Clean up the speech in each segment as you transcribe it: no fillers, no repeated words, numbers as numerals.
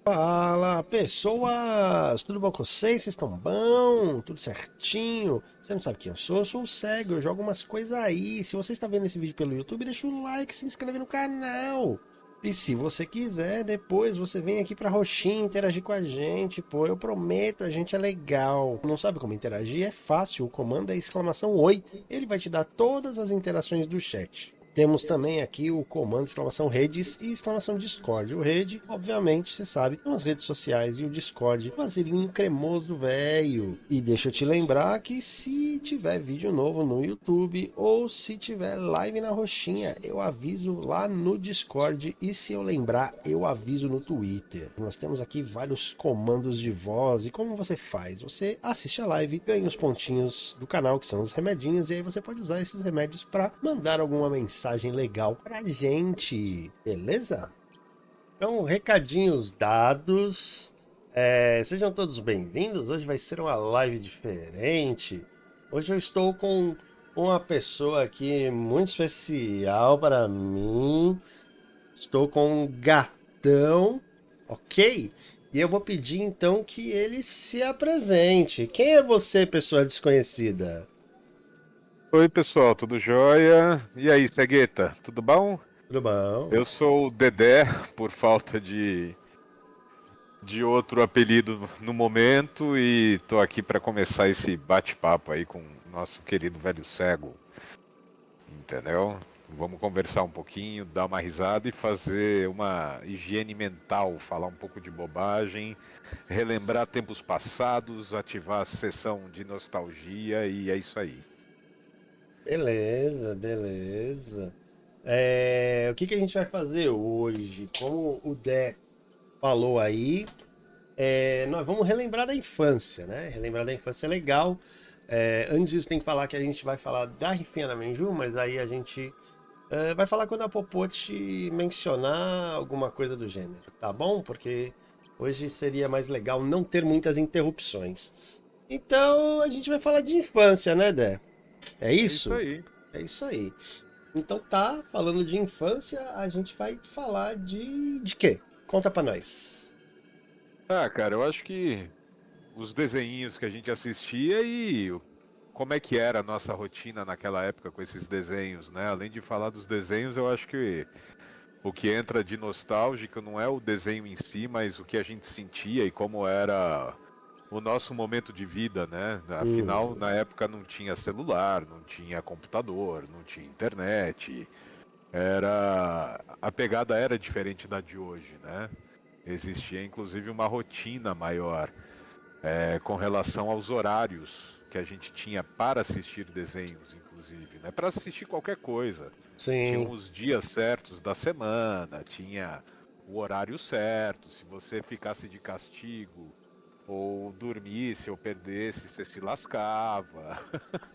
Fala, pessoas! Tudo bom com vocês? Vocês estão bom? Tudo certinho? Você não sabe quem eu sou o Cego, eu jogo umas coisas aí. Se você está vendo esse vídeo pelo YouTube, deixa o like, se inscreve no canal. E se você quiser, depois você vem aqui pra Roxinha interagir com a gente, pô, eu prometo, a gente é legal. Não sabe como interagir? É fácil, o comando é exclamação oi. Ele vai te dar todas as interações do chat. Temos também aqui o comando exclamação redes e exclamação Discord. O rede, obviamente, você sabe, são as redes sociais e o Discord, vazilinho cremoso do velho. E deixa eu te lembrar que se tiver vídeo novo no YouTube ou se tiver live na Roxinha, eu aviso lá no Discord e se eu lembrar, eu aviso no Twitter. Nós temos aqui vários comandos de voz e como você faz? Você assiste a live, ganha os pontinhos do canal, que são os remedinhos, e aí você pode usar esses remédios para mandar alguma mensagem legal pra gente, beleza? Então, recadinhos dados. Sejam todos bem-vindos. Hoje vai ser uma live diferente. Hoje eu estou com uma pessoa aqui muito especial para mim. Estou com um gatão, ok? E eu vou pedir então que ele se apresente. Quem é você, pessoa desconhecida? Oi, pessoal, tudo jóia? E aí, Cegueta, tudo bom? Tudo bom? Eu sou o Dedé, por falta de outro apelido no momento, e tô aqui para começar esse bate-papo aí com o nosso querido velho cego, entendeu? Vamos conversar um pouquinho, dar uma risada e fazer uma higiene mental, falar um pouco de bobagem, relembrar tempos passados, ativar a sessão de nostalgia e é isso aí. Beleza, beleza. O que que a gente vai fazer hoje? Como o Dé falou aí, nós vamos relembrar da infância, né? Relembrar da infância é legal. Antes disso, tem que falar que a gente vai falar da Rifinha da Menju, mas aí a gente vai falar quando a Popote mencionar alguma coisa do gênero, tá bom? Porque hoje seria mais legal não ter muitas interrupções. Então a gente vai falar de infância, né, Dé? É É isso isso? aí. É isso aí. Então tá, falando de infância, a gente vai falar de quê? Conta pra nós. Ah, cara, eu acho que os desenhinhos que a gente assistia e como é que era a nossa rotina naquela época com esses desenhos, né? Além de falar dos desenhos, eu acho que o que entra de nostálgico não é o desenho em si, mas o que a gente sentia e como era o nosso momento de vida, né? Afinal, Uhum. na época não tinha celular, não tinha computador, não tinha internet. A pegada era diferente da de hoje, né? Existia inclusive uma rotina maior com relação aos horários que a gente tinha para assistir desenhos, inclusive, né? Para assistir qualquer coisa. Tinham Sim. os dias certos da semana, tinha o horário certo. Se você ficasse de castigo, ou dormisse, ou perdesse, você se lascava.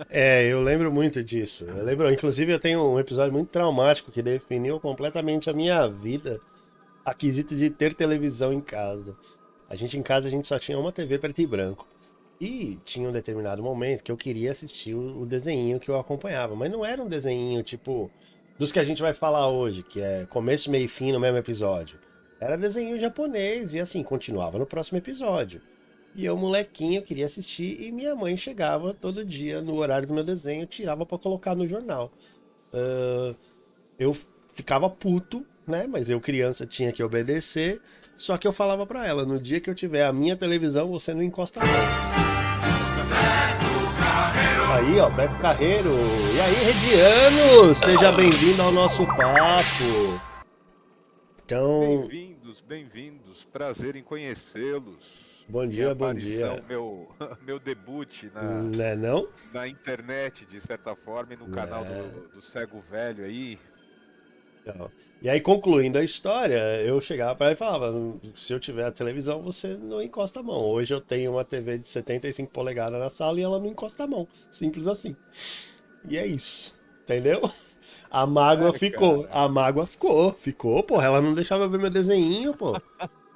Eu lembro muito disso. Eu lembro, inclusive, eu tenho um episódio muito traumático que definiu completamente a minha vida, a quesito de ter televisão em casa. Em casa a gente só tinha uma TV preto e branco. E tinha um determinado momento que eu queria assistir o desenho que eu acompanhava, mas não era um desenho tipo dos que a gente vai falar hoje, que é começo, meio e fim no mesmo episódio. Era desenho japonês e assim, continuava no próximo episódio. E eu, molequinho, queria assistir e minha mãe chegava todo dia no horário do meu desenho, tirava pra colocar no jornal. Eu ficava puto, né? Mas eu, criança, tinha que obedecer. Só que eu falava pra ela: no dia que eu tiver a minha televisão, você não encosta a mão. Aí, ó, Beto Carreiro. E aí, Rediano, seja bem-vindo ao nosso papo. Então, Bem-vindos, bem-vindos. Prazer em conhecê-los. bom Minha dia, bom aparição, dia. meu debut Né não? na internet, de certa forma, e no canal Né. do Cego Velho aí. Então, e aí, concluindo a história, eu chegava pra ela e falava: se eu tiver a televisão, você não encosta a mão. Hoje eu tenho uma TV de 75 polegadas na sala e ela não encosta a mão. Simples assim. E é isso. Entendeu? Cara. A mágoa ficou, porra. Ela não deixava eu ver meu desenho, pô.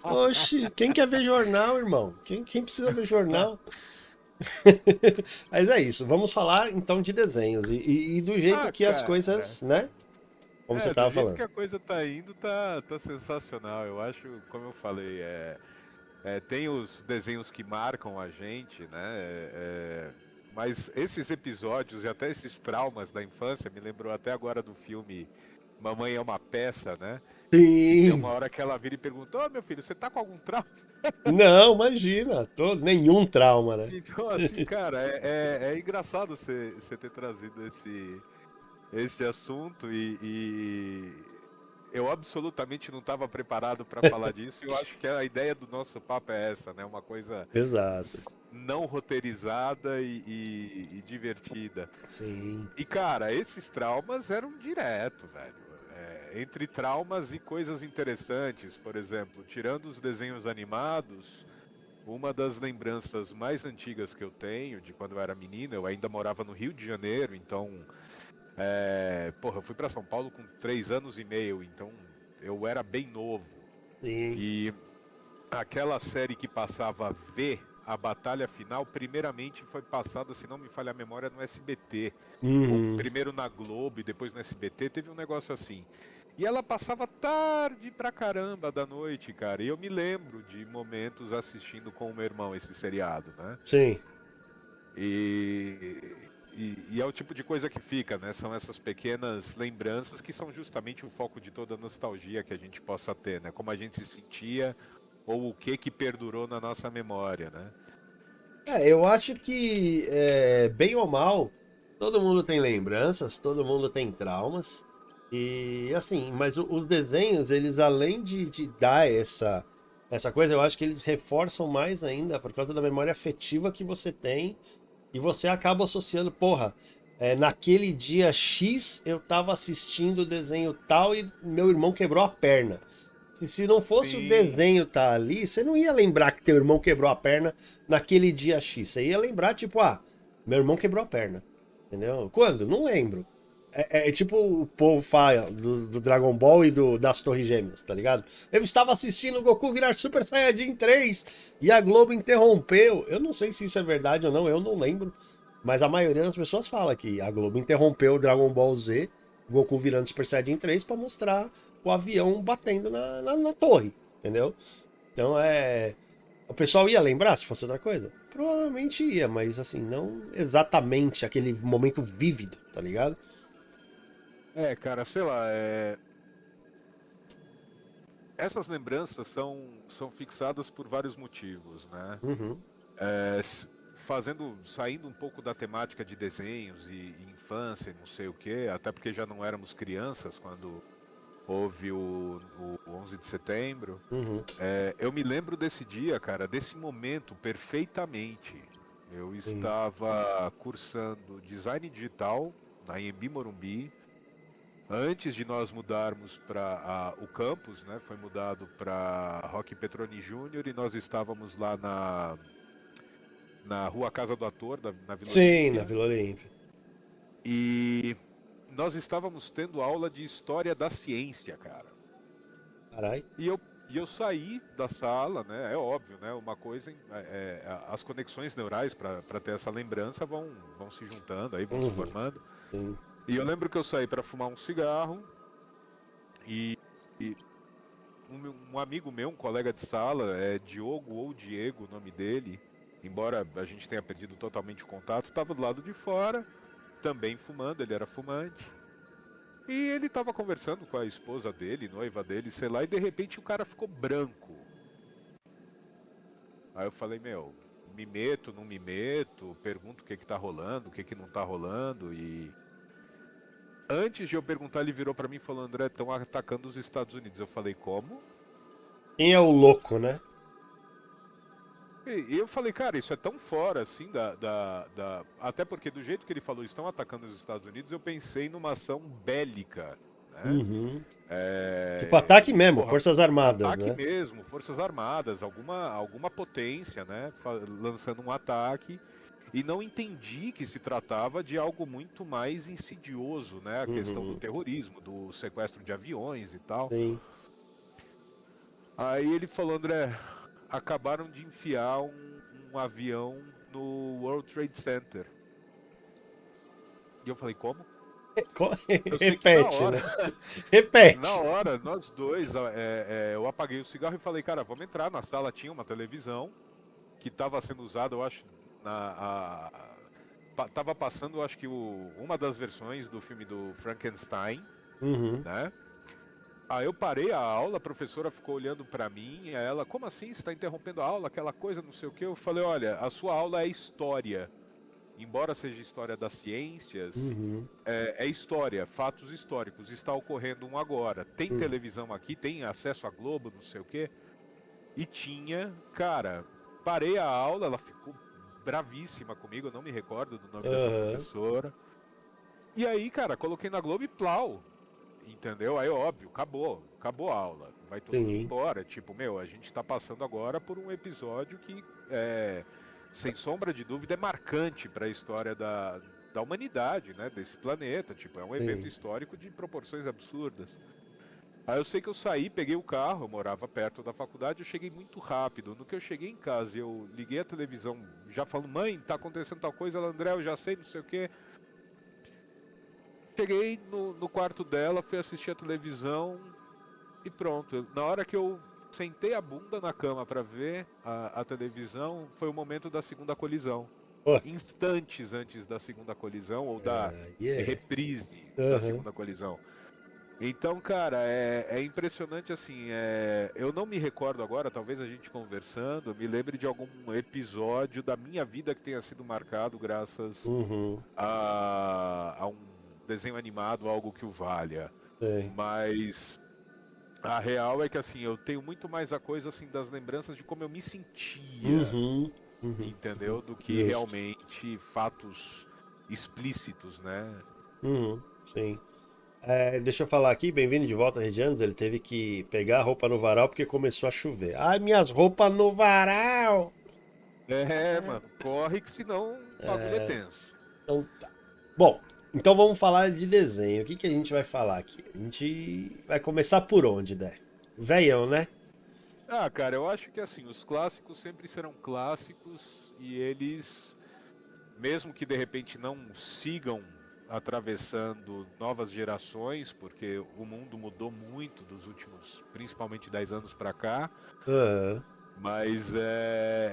Oxi, quem quer ver jornal, irmão? Quem precisa ver jornal? Mas é isso, vamos falar então de desenhos e do jeito Ah, que as cara. coisas, né? como você Do tava jeito falando. que a coisa tá indo, tá sensacional. Eu acho, como eu falei, tem os desenhos que marcam a gente, né? Mas esses episódios e até esses traumas da infância me lembrou até agora do filme Mamãe é uma Peça, né? Que tem uma Sim. hora que ela vira e pergunta: Ô meu filho, você tá com algum trauma? Não, imagina, nenhum trauma, né? Então, assim, cara, é engraçado você ter trazido esse assunto e eu absolutamente não estava preparado para falar disso. E eu acho que a ideia do nosso papo é essa, né? Uma coisa Exato. não roteirizada e divertida. Sim. E cara, esses traumas eram direto, velho. Entre traumas e coisas interessantes, por exemplo, tirando os desenhos animados, uma das lembranças mais antigas que eu tenho de quando eu era menino, eu ainda morava no Rio de Janeiro, então eu fui para São Paulo com 3 anos e meio, então eu era bem novo. Sim. E aquela série que passava V, a Batalha Final, primeiramente foi passada, se não me falha a memória, no SBT. Ou Uhum. primeiro na Globo e depois no SBT, teve um negócio assim. E ela passava tarde pra caramba da noite, cara. E eu me lembro de momentos assistindo com o meu irmão esse seriado, né? Sim. E é o tipo de coisa que fica, né? São essas pequenas lembranças que são justamente o foco de toda a nostalgia que a gente possa ter, né? Como a gente se sentia ou o que perdurou na nossa memória, né? Eu acho que, bem ou mal, todo mundo tem lembranças, todo mundo tem traumas. E assim, mas os desenhos, eles além de dar essa coisa, eu acho que eles reforçam mais ainda por causa da memória afetiva que você tem. E você acaba associando, porra, naquele dia X eu tava assistindo o desenho tal e meu irmão quebrou a perna. Se não fosse o Sim, desenho tá ali, você não ia lembrar que teu irmão quebrou a perna naquele dia X. Você ia lembrar, tipo, meu irmão quebrou a perna. Entendeu? Quando? Não lembro. É tipo o povo fala do Dragon Ball e das Torres Gêmeas, tá ligado? Eu estava assistindo o Goku virar Super Saiyajin 3 e a Globo interrompeu. Eu não sei se isso é verdade ou não, eu não lembro. Mas a maioria das pessoas fala que a Globo interrompeu o Dragon Ball Z, Goku virando Super Saiyajin 3 pra mostrar o avião batendo na torre, entendeu? Então o pessoal ia lembrar se fosse outra coisa? Provavelmente ia, mas assim, não exatamente aquele momento vívido, tá ligado? cara, sei lá, essas lembranças são fixadas por vários motivos, né? Uhum. Saindo um pouco da temática de desenhos e infância e não sei o que, até porque já não éramos crianças quando houve o 11 de setembro. Uhum. Eu me lembro desse dia, cara, desse momento perfeitamente. Eu Sim. estava cursando design digital na Anhembi Morumbi. Antes de nós mudarmos para o campus, né, foi mudado para Roque Petroni Júnior e nós estávamos lá na Rua Casa do Ator, na Vila Sim, na Olímpia. Vila Olímpia. E nós estávamos tendo aula de História da Ciência, cara. Caralho. E eu saí da sala, né? É óbvio, né? Uma coisa, as conexões neurais para ter essa lembrança vão se juntando, aí vão se Uhum. formando. Sim. E eu lembro que eu saí para fumar um cigarro e, e um amigo meu, um colega de sala, é Diogo ou Diego, o nome dele, embora a gente tenha perdido totalmente o contato, estava do lado de fora, também fumando, ele era fumante. E ele estava conversando com a esposa dele, noiva dele, sei lá, e de repente o cara ficou branco. Aí eu falei, meu, me meto, não me meto, pergunto o que tá rolando, o que não tá rolando, e antes de eu perguntar, ele virou pra mim e falou, André, estão atacando os Estados Unidos. Eu falei, como? Quem é o louco, né? E eu falei, cara, isso é tão fora assim Até porque do jeito que ele falou, estão atacando os Estados Unidos, eu pensei numa ação bélica, né? Uhum. Tipo, ataque É... mesmo, Porra, Forças Armadas, ataque né? mesmo, Forças Armadas, alguma potência, né? Lançando um ataque. E não entendi que se tratava de algo muito mais insidioso, né? A questão do Uhum. terrorismo, do sequestro de aviões e tal. Sim. Aí ele falou, André, acabaram de enfiar um avião no World Trade Center. E eu falei, como? Eu sei que na Repete, né? hora, na Repete. hora, nós dois, eu apaguei o cigarro e falei, cara, vamos entrar. Na sala tinha uma televisão que estava sendo usada, eu acho, tava passando, eu acho que uma das versões do filme do Frankenstein, Uhum. né? Aí eu parei a aula, a professora ficou olhando pra mim, e ela, como assim, você está interrompendo a aula, aquela coisa, não sei o que. Eu falei, olha, a sua aula é história. Embora seja história das ciências, Uhum. é história, fatos históricos. Está ocorrendo um agora. Tem Uhum. televisão aqui, tem acesso à Globo, não sei o quê. E tinha, cara, parei a aula, ela ficou bravíssima comigo, eu não me recordo do nome dessa Aham. professora. E aí, cara, coloquei na Globo e plau. Entendeu? Aí, óbvio, acabou a aula. Vai todo mundo Sim. embora. Tipo, meu, a gente tá passando agora por um episódio que, sem sombra de dúvida, é marcante para a história da humanidade, né? Desse planeta. Tipo, é um evento Sim. histórico de proporções absurdas. Aí eu sei que eu saí, peguei o carro, eu morava perto da faculdade, eu cheguei muito rápido. No que eu cheguei em casa, eu liguei a televisão, já falando, mãe, tá acontecendo tal coisa, ela, André, eu já sei, não sei o quê. Cheguei no quarto dela, fui assistir a televisão e pronto. Na hora que eu sentei a bunda na cama para ver a televisão, foi o momento da segunda colisão. Pô. Instantes antes da segunda colisão, ou da Yeah. reprise da Aham. segunda colisão. Então, cara, é impressionante assim. Eu não me recordo agora, talvez a gente conversando, me lembre de algum episódio da minha vida que tenha sido marcado graças Uhum. a um desenho animado, algo que o valha. Sei. Mas a real é que assim, eu tenho muito mais a coisa assim das lembranças de como eu me sentia, Uhum. Uhum. entendeu? Do que Justo. realmente fatos explícitos, né? Uhum. Sim. Deixa eu falar aqui, bem-vindo de volta, Regianos. Ele teve que pegar a roupa no varal porque começou a chover. Ai, minhas roupas no varal! É, mano, corre que senão o bagulho é tenso. Então tá. Bom, então vamos falar de desenho. O que que a gente vai falar aqui? A gente vai começar por onde, Dé? Velhão, né? Ah, cara, eu acho que assim, os clássicos sempre serão clássicos e eles, mesmo que de repente não sigam atravessando novas gerações, porque o mundo mudou muito dos últimos, principalmente 10 anos para cá, Aham. mas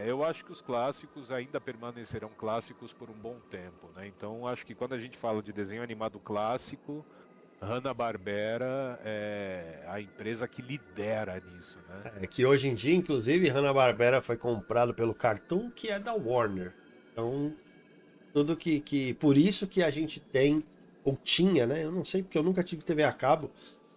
eu acho que os clássicos ainda permanecerão clássicos por um bom tempo, né? Então acho que quando a gente fala de desenho animado clássico, Hanna-Barbera é a empresa que lidera nisso, né? Que hoje em dia, inclusive, Hanna-Barbera foi comprado pelo Cartoon, que é da Warner. Então, tudo que. Por isso que a gente tem, ou tinha, né? Eu não sei porque eu nunca tive TV a cabo,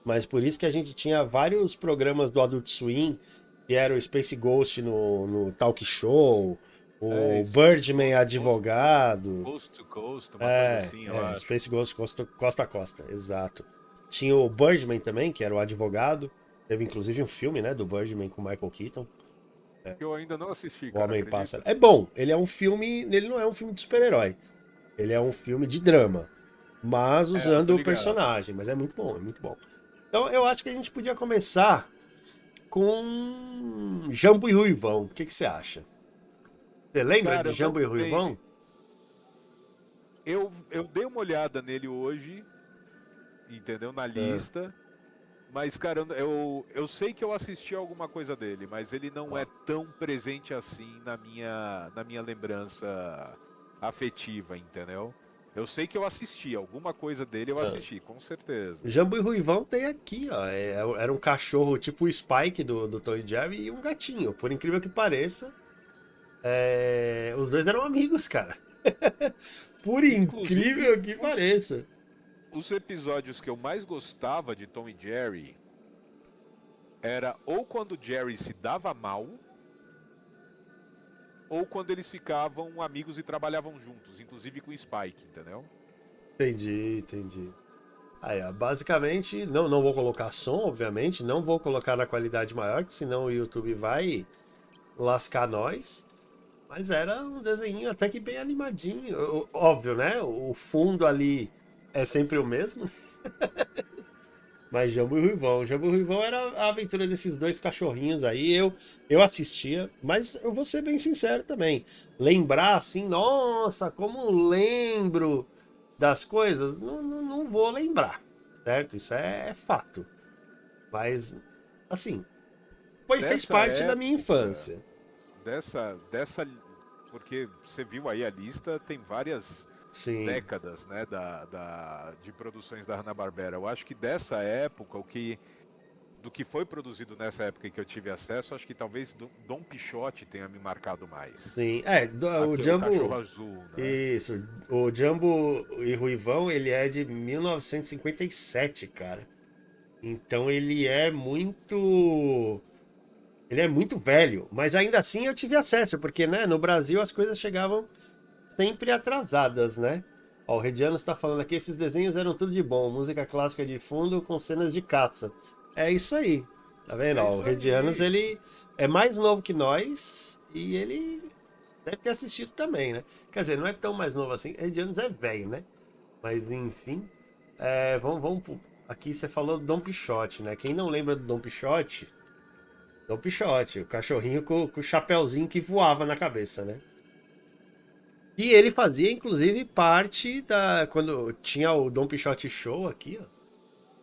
mas por isso que a gente tinha vários programas do Adult Swim, que era o Space Ghost no Talk Show, o Space Birdman Ghost, Advogado. Coast to Coast, uma coisa assim, eu acho. Space Ghost Costa a Costa, exato. Tinha o Birdman também, que era o advogado. Teve inclusive um filme, né, do Birdman com Michael Keaton, Que eu ainda não assisti, O cara, Homem-Pássaro. acredita? É bom, ele é um filme, ele não é um filme de super-herói. Ele é um filme de drama, mas É, eu tô usando o ligado. personagem, mas é muito bom, é muito bom. Então eu acho que a gente podia começar com Jambo e Ruivão. O que que você acha? Você lembra Cara, de eu não Jambo e tenho. Ruivão? Eu dei uma olhada nele hoje, entendeu? Na Ah, lista. Mas, cara, eu sei que eu assisti alguma coisa dele, mas ele não é ó. tão presente assim na minha lembrança afetiva, entendeu? Eu sei que eu assisti, alguma coisa dele eu Ah. assisti, com certeza. Jambo e Ruivão tem aqui, ó. Era um cachorro tipo o Spike do Tom e Jerry e um gatinho. Por incrível que pareça, os dois eram amigos, cara. Por Inclusive, incrível que pareça. os episódios que eu mais gostava de Tom e Jerry era ou quando o Jerry se dava mal, ou quando eles ficavam amigos e trabalhavam juntos, inclusive com o Spike, entendeu? Entendi, entendi. Aí, ó, basicamente, não vou colocar som, obviamente, não vou colocar na qualidade maior, que senão o YouTube vai lascar nós. Mas era um desenho até que bem animadinho. Óbvio, né? O fundo ali é sempre o mesmo. Mas Jambo e Ruivão. Jambo e Ruivão era a aventura desses dois cachorrinhos aí. Eu assistia, mas eu vou ser bem sincero também. Lembrar assim, nossa, como lembro. das coisas, não vou lembrar, certo? Isso é fato. Mas, assim, fez Dessa parte da minha época, infância. dessa, porque você viu aí a lista, tem várias Sim, décadas, né, de produções da Hanna-Barbera. Eu acho que dessa época, do que foi produzido nessa época que eu tive acesso, acho que talvez Dom Quixote tenha me marcado mais. sim. O Aqui, o Cachorro Jumbo. Azul, né? Isso, o Jumbo e Ruivão, ele é de 1957, cara. Então ele é muito. Ele é muito velho, mas ainda assim eu tive acesso, porque né, no Brasil as coisas chegavam sempre atrasadas, né? Ó, o Rediano está falando aqui, esses desenhos eram tudo de bom, música clássica de fundo com cenas de caça. É isso aí, tá vendo? É Ó, o isso Redianos, aí. ele é mais novo que nós e ele deve ter assistido também, né? Quer dizer, não é tão mais novo assim, Redianos é velho, né? Mas enfim, aqui você falou do Dom Pichote, né? Quem não lembra do Dom Pichote, o cachorrinho com o chapéuzinho que voava na cabeça, né? E ele fazia, inclusive, parte da. Quando tinha o Dom Pichote Show aqui, ó.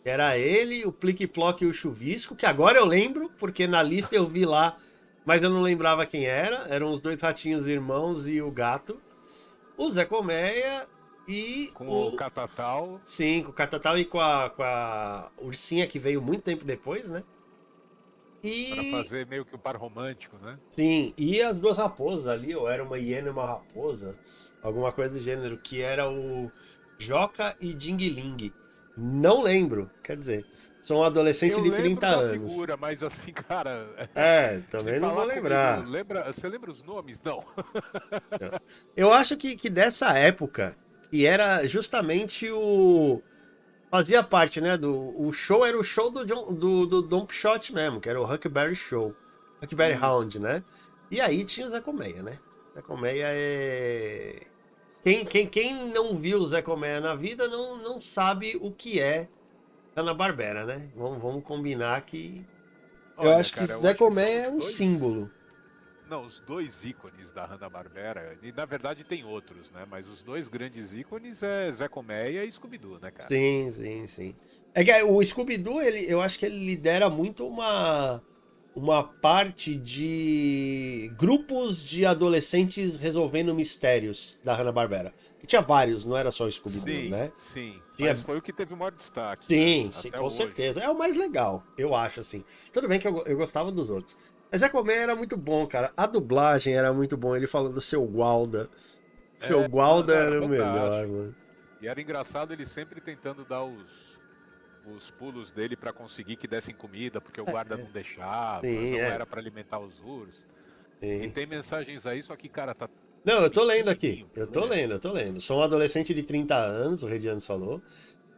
Era ele, o Plique Ploque e o Chuvisco, que agora eu lembro, porque na lista eu vi lá, mas eu não lembrava quem era. Eram os dois ratinhos irmãos e o gato. O Zé Colmeia e Com o o. Catatal, Sim, com o Catatal e com a Ursinha, que veio muito tempo depois, né? para E. fazer meio que o par romântico, né? Sim, e as duas raposas ali, ou era uma hiena e uma raposa, alguma coisa do gênero, que era o Joca e Ding Ling. Não lembro, quer dizer, sou um adolescente Eu de lembro 30 da anos. figura, mas assim, cara, se Também não vou falar comigo, lembrar. você lembra os nomes? Não. Eu acho que dessa época, que era justamente o. Fazia parte, né? O show era o show do Don Quixote mesmo, que era o Huckleberry Show. Huckleberry Isso. Hound, né? E aí tinha o Zé Colmeia, né? Zé Colmeia é. Quem não viu o Zé Colmeia na vida não sabe o que é Hanna-Barbera, né? Vamos combinar que. Eu Olha, acho que cara, eu Zé acho que são Colmeia é os um dois. símbolo. Não, os dois ícones da Hanna-Barbera, e na verdade tem outros, né? Mas os dois grandes ícones é Zé Colmeia e Scooby-Doo, né, cara? Sim, sim, sim. É que o Scooby-Doo, eu acho que ele lidera muito uma parte de grupos de adolescentes resolvendo mistérios da Hanna-Barbera. Que tinha vários, não era só o Scooby-Doo, Sim, né? sim. Mas Tinha. foi o que teve o maior destaque, né? Sim, sim, Até com hoje. certeza. É o mais legal, eu acho, assim. Tudo bem que eu gostava dos outros. Mas a comédia era muito bom, cara. A dublagem era muito bom. Ele falando do seu Gualda. Seu Gualda Não, era era o melhor, fantástico. mano. E era engraçado ele sempre tentando dar os pulos dele pra conseguir que dessem comida, porque o guarda não deixava, Sim, não era pra alimentar os ursos. E sim. tem mensagens aí, só que, cara, tá Não, eu tô lendo aqui. pequenininho Eu pra tô ler. lendo, eu tô lendo. Sou um adolescente de 30 anos, o Rediano falou.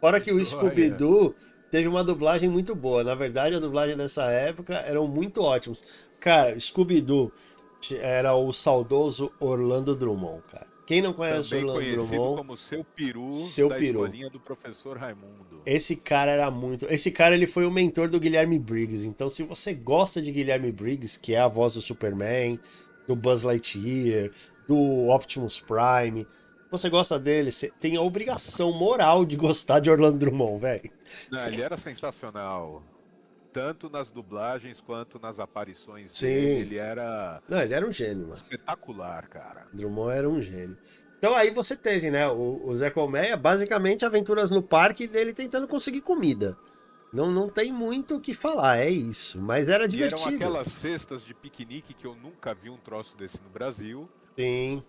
Fora que o Olha, Scooby-Doo teve uma dublagem muito boa. Na verdade, a dublagem nessa época eram muito ótimos. Cara, Scooby-Doo era o saudoso Orlando Drummond, cara. Quem não conhece o também Orlando conhecido Drummond, como Seu Peru seu da peru. escolinha do professor Raimundo. Esse cara era muito. Esse cara ele foi o mentor do Guilherme Briggs. Então, se você gosta de Guilherme Briggs, que é a voz do Superman, do Buzz Lightyear, do Optimus Prime, se você gosta dele, você tem a obrigação moral de gostar de Orlando Drummond, velho. Não, ele era sensacional. Tanto nas dublagens quanto nas aparições dele, Sim. ele era Não, ele era um gênio, mano. espetacular, cara. Drummond era um gênio. Então aí você teve, né, o Zé Colmeia, basicamente aventuras no parque dele tentando conseguir comida. Não tem muito o que falar, é isso. Mas era E eram divertido. aquelas cestas de piquenique que eu nunca vi um troço desse no Brasil, Sim.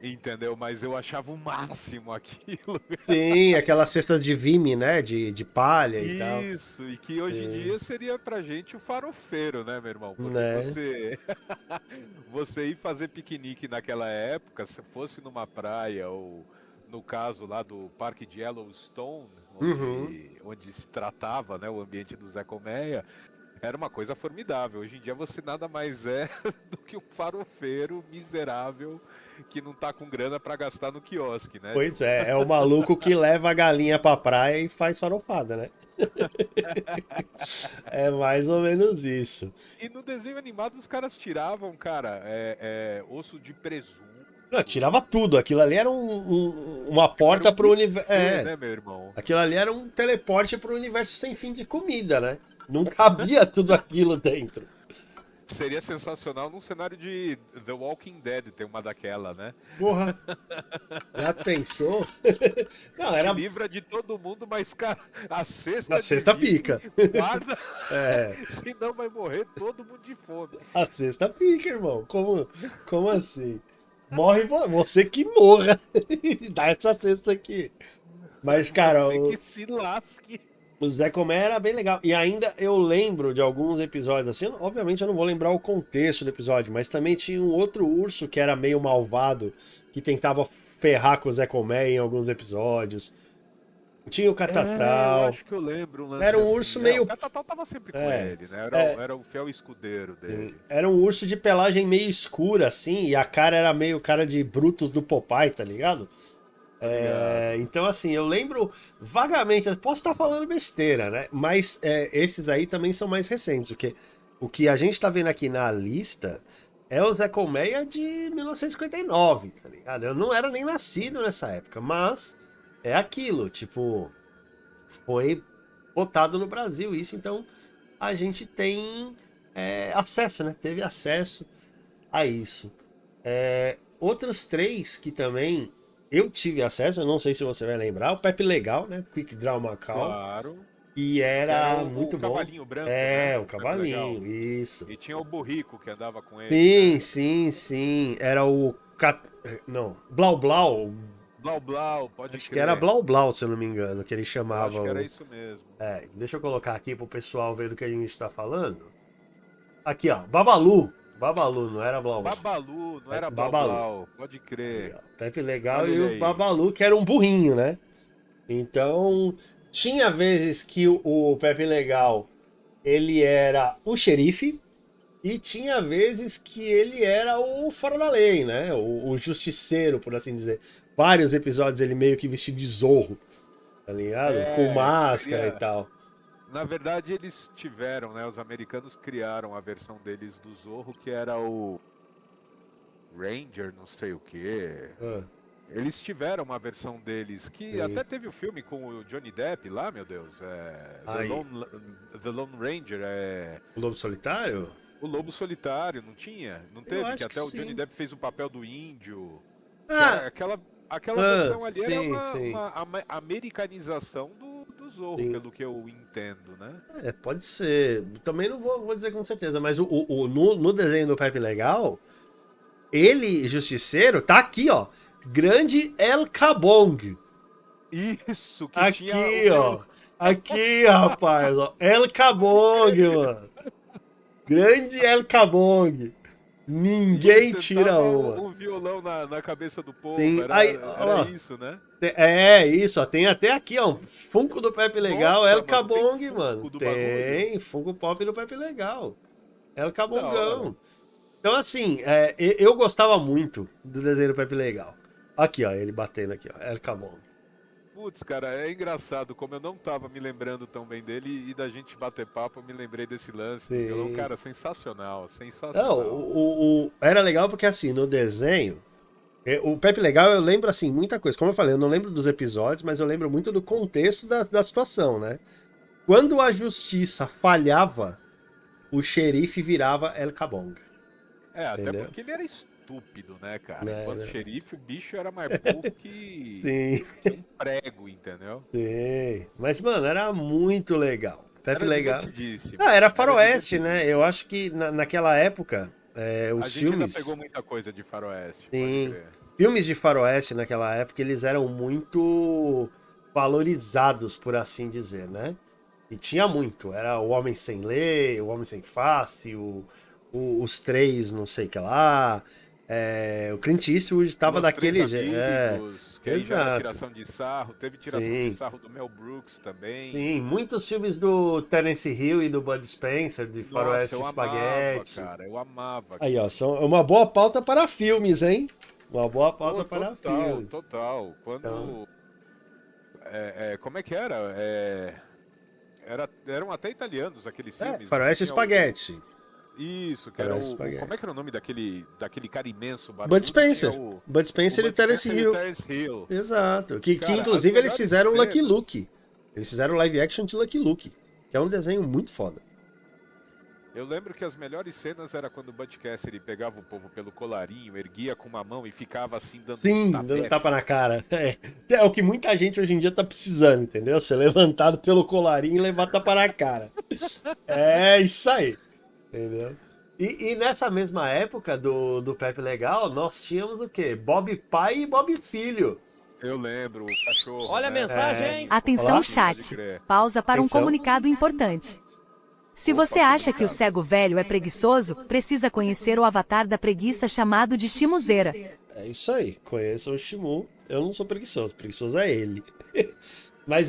entendeu? Mas eu achava o máximo aquilo. Sim, aquelas cestas de Vime, né? De palha e tal. Isso, e que hoje em Sim, dia seria pra gente o farofeiro, né, meu irmão? Porque né? você ir fazer piquenique naquela época, se fosse numa praia ou no caso lá do Parque de Yellowstone, Uhum. onde se tratava, né, o ambiente do Zé Colmeia, era uma coisa formidável. Hoje em dia você nada mais é do que um farofeiro miserável que não tá com grana pra gastar no quiosque, né, Pois Joe? é o maluco que leva a galinha pra praia e faz farofada, né? É mais ou menos isso. E no desenho animado os caras tiravam, cara, osso de presunto. Não, tirava tudo. Aquilo ali era uma porta Era um pro universo. buffet, né, meu irmão? Aquilo ali era um teleporte pro universo sem fim de comida, né? Não cabia tudo aquilo dentro. Seria sensacional num cenário de The Walking Dead, tem uma daquela, né? Porra, já pensou? Não, Se era livra de todo mundo, mas, cara, a na cesta de sexta vime pica. guarda, É, senão vai morrer todo mundo de fome. a sexta pica, irmão. Como assim? Morre você que morra. Dá essa cesta aqui. Mas, cara, Você que se lasque. o Zé Comé era bem legal. E ainda eu lembro de alguns episódios assim. Obviamente eu não vou lembrar o contexto do episódio, mas também tinha um outro urso que era meio malvado, que tentava ferrar com o Zé Comé em alguns episódios. Tinha o É, eu Catatral. acho que eu lembro um Era lance um assim. urso É, o meio. Catatal tava sempre com É, ele, né? Era, é, era o fiel escudeiro sim. dele. Era um urso de pelagem meio escura, assim, e a cara era meio cara de Brutus do Popeye, tá ligado? Tá ligado? Então, assim, eu lembro vagamente, eu posso estar falando besteira, né? Mas esses aí também são mais recentes. O que a gente tá vendo aqui na lista é o Zé Colmeia de 1959, tá ligado? Eu não era nem nascido nessa época, mas é aquilo, tipo, foi botado no Brasil isso, então a gente tem acesso, né? Teve acesso a isso. Outros três que também eu tive acesso, eu não sei se você vai lembrar, o Pepe Legal, né? Quick Draw Macau, Claro. e Que era era o muito bom. cavalinho branco, né? É, o O Pepe Legal. cavalinho, isso. E tinha o burrico que andava com ele, Sim, né? sim, sim. Era o. Não, Blau Blau. Blau Blau, pode Acho que era crer. Blau Blau, se eu não me engano, que ele Eu chamava acho que era o. isso mesmo. Deixa eu colocar aqui pro pessoal ver do que a gente tá falando. Aqui, ó, Babalu. Babalu, não era Blau Blau. Babalu, não era Blau Babalu. Blau, pode Aí, crer. ó, Pepe Legal Olha e ele o aí. Babalu, que era um burrinho, né? Então, tinha vezes que o Pepe Legal, ele era o xerife, e tinha vezes que ele era o fora da lei, né? O justiceiro, por assim dizer. Vários episódios ele meio que vestido de zorro, tá ligado? Com É, máscara e seria. tal. Na verdade, eles tiveram, né? Os americanos criaram a versão deles do Zorro, que era o Ranger, não sei o quê. Ah, Eles tiveram uma versão deles, que sim. até teve o filme com o Johnny Depp lá, meu Deus. Aí, The Lone Ranger, o Lobo Solitário? o Lobo Solitário, não tinha? Não Eu teve? Que acho que até o Johnny sim. Depp fez o papel do índio. Que era Ah, aquela versão ali era sim, sim. uma americanização do Zorro, Sim. pelo que eu entendo, né? Pode ser. Também não vou dizer com certeza, mas no desenho do Pepe Legal, ele, Justiceiro, tá aqui, ó. Grande El Cabong. Isso, que tinha o Aqui, violão. ó. Aqui, rapaz, ó. El Cabong, mano. Grande El Cabong. E ele Ninguém tira sentava uma. o violão na cabeça do povo, Tem. Aí, era ó. isso, né? É isso, ó. Tem até aqui, ó. Um Funko do Pepe Legal, El Nossa, mano, tem Cabong, mano. Funko do bagulho? Tem. Funko Pop do Pepe Legal. El Que da hora. Cabongão. Então, assim, eu gostava muito do desenho do Pepe Legal. Aqui, ó, ele batendo aqui, ó. El Cabong. Putz, cara, é engraçado como eu não tava me lembrando tão bem dele e da gente bater papo, eu me lembrei desse lance do violão. Sim. Cara, sensacional, Não, sensacional. era legal porque, assim, no desenho, o Pepe Legal eu lembro, assim, muita coisa. Como eu falei, eu não lembro dos episódios, mas eu lembro muito do contexto da situação, né? Quando a justiça falhava, o xerife virava El Cabong. É, até Entendeu? porque ele era estúpido, né, cara? Né, Enquanto né? xerife, o bicho era mais burro Sim, que um prego, entendeu? sim. Mas, mano, era muito legal. Pepe Era Legal. divertidíssimo. Ah, era Era faroeste, né? Eu divertidíssimo. acho que naquela época, A os gente ainda pegou filmes. muita coisa de faroeste, pode Sim. crer. Filmes de faroeste naquela época, eles eram muito valorizados, por assim dizer, né? E tinha muito. Era o Homem Sem Lei, o Homem Sem Face, os três, não sei o que lá. O Clint Eastwood tava Os Três daquele jeito. Amigos, que aí já era Exato. tiração de sarro. Teve tiração de Sim. sarro do Mel Brooks também. Sim, muitos filmes do Terence Hill e do Bud Spencer, de Nossa, Faroeste eu e amava, Espaguete. cara. Eu amava Aí, ó, aquilo. são uma boa pauta para filmes, hein? Uma boa Pô, pauta para total, filmes. total. Então, Quando. Como é que era? Eram até italianos aqueles filmes. Faroeste e Tinha o. Espaguete. Isso, que era Parece o. espaguete. Como é que era o nome daquele cara imenso, Bud barbudo? Spencer. Tinha o Bud Spencer e Bud Terence Spencer e o Hill. Terence Hill. Exato. Que Cara, as inclusive eles melhores fizeram o Lucky cenas. Luke. Eles fizeram o live action de Lucky Luke. Que é um desenho muito foda. Eu lembro que as melhores cenas era quando o Butch Cassidy pegava o povo pelo colarinho, erguia com uma mão e ficava assim dando Sim, dando tapa tapefe. na cara. É o que muita gente hoje em dia tá precisando, entendeu? Ser levantado pelo colarinho e levar tapa na cara. É isso aí. Entendeu? E nessa mesma época do Pepe Legal, nós tínhamos o quê? Bob pai e Bob filho. Eu lembro, o cachorro, Olha a né? mensagem! Olá? Atenção, Pode chat. crer. Pausa para um Atenção. comunicado importante. Se Opa, você acha que o comunicado. cego velho é preguiçoso, precisa conhecer o avatar da preguiça chamado de Shimuzeira. É isso aí. Conheçam o Shimu. Eu não sou preguiçoso é ele. Mas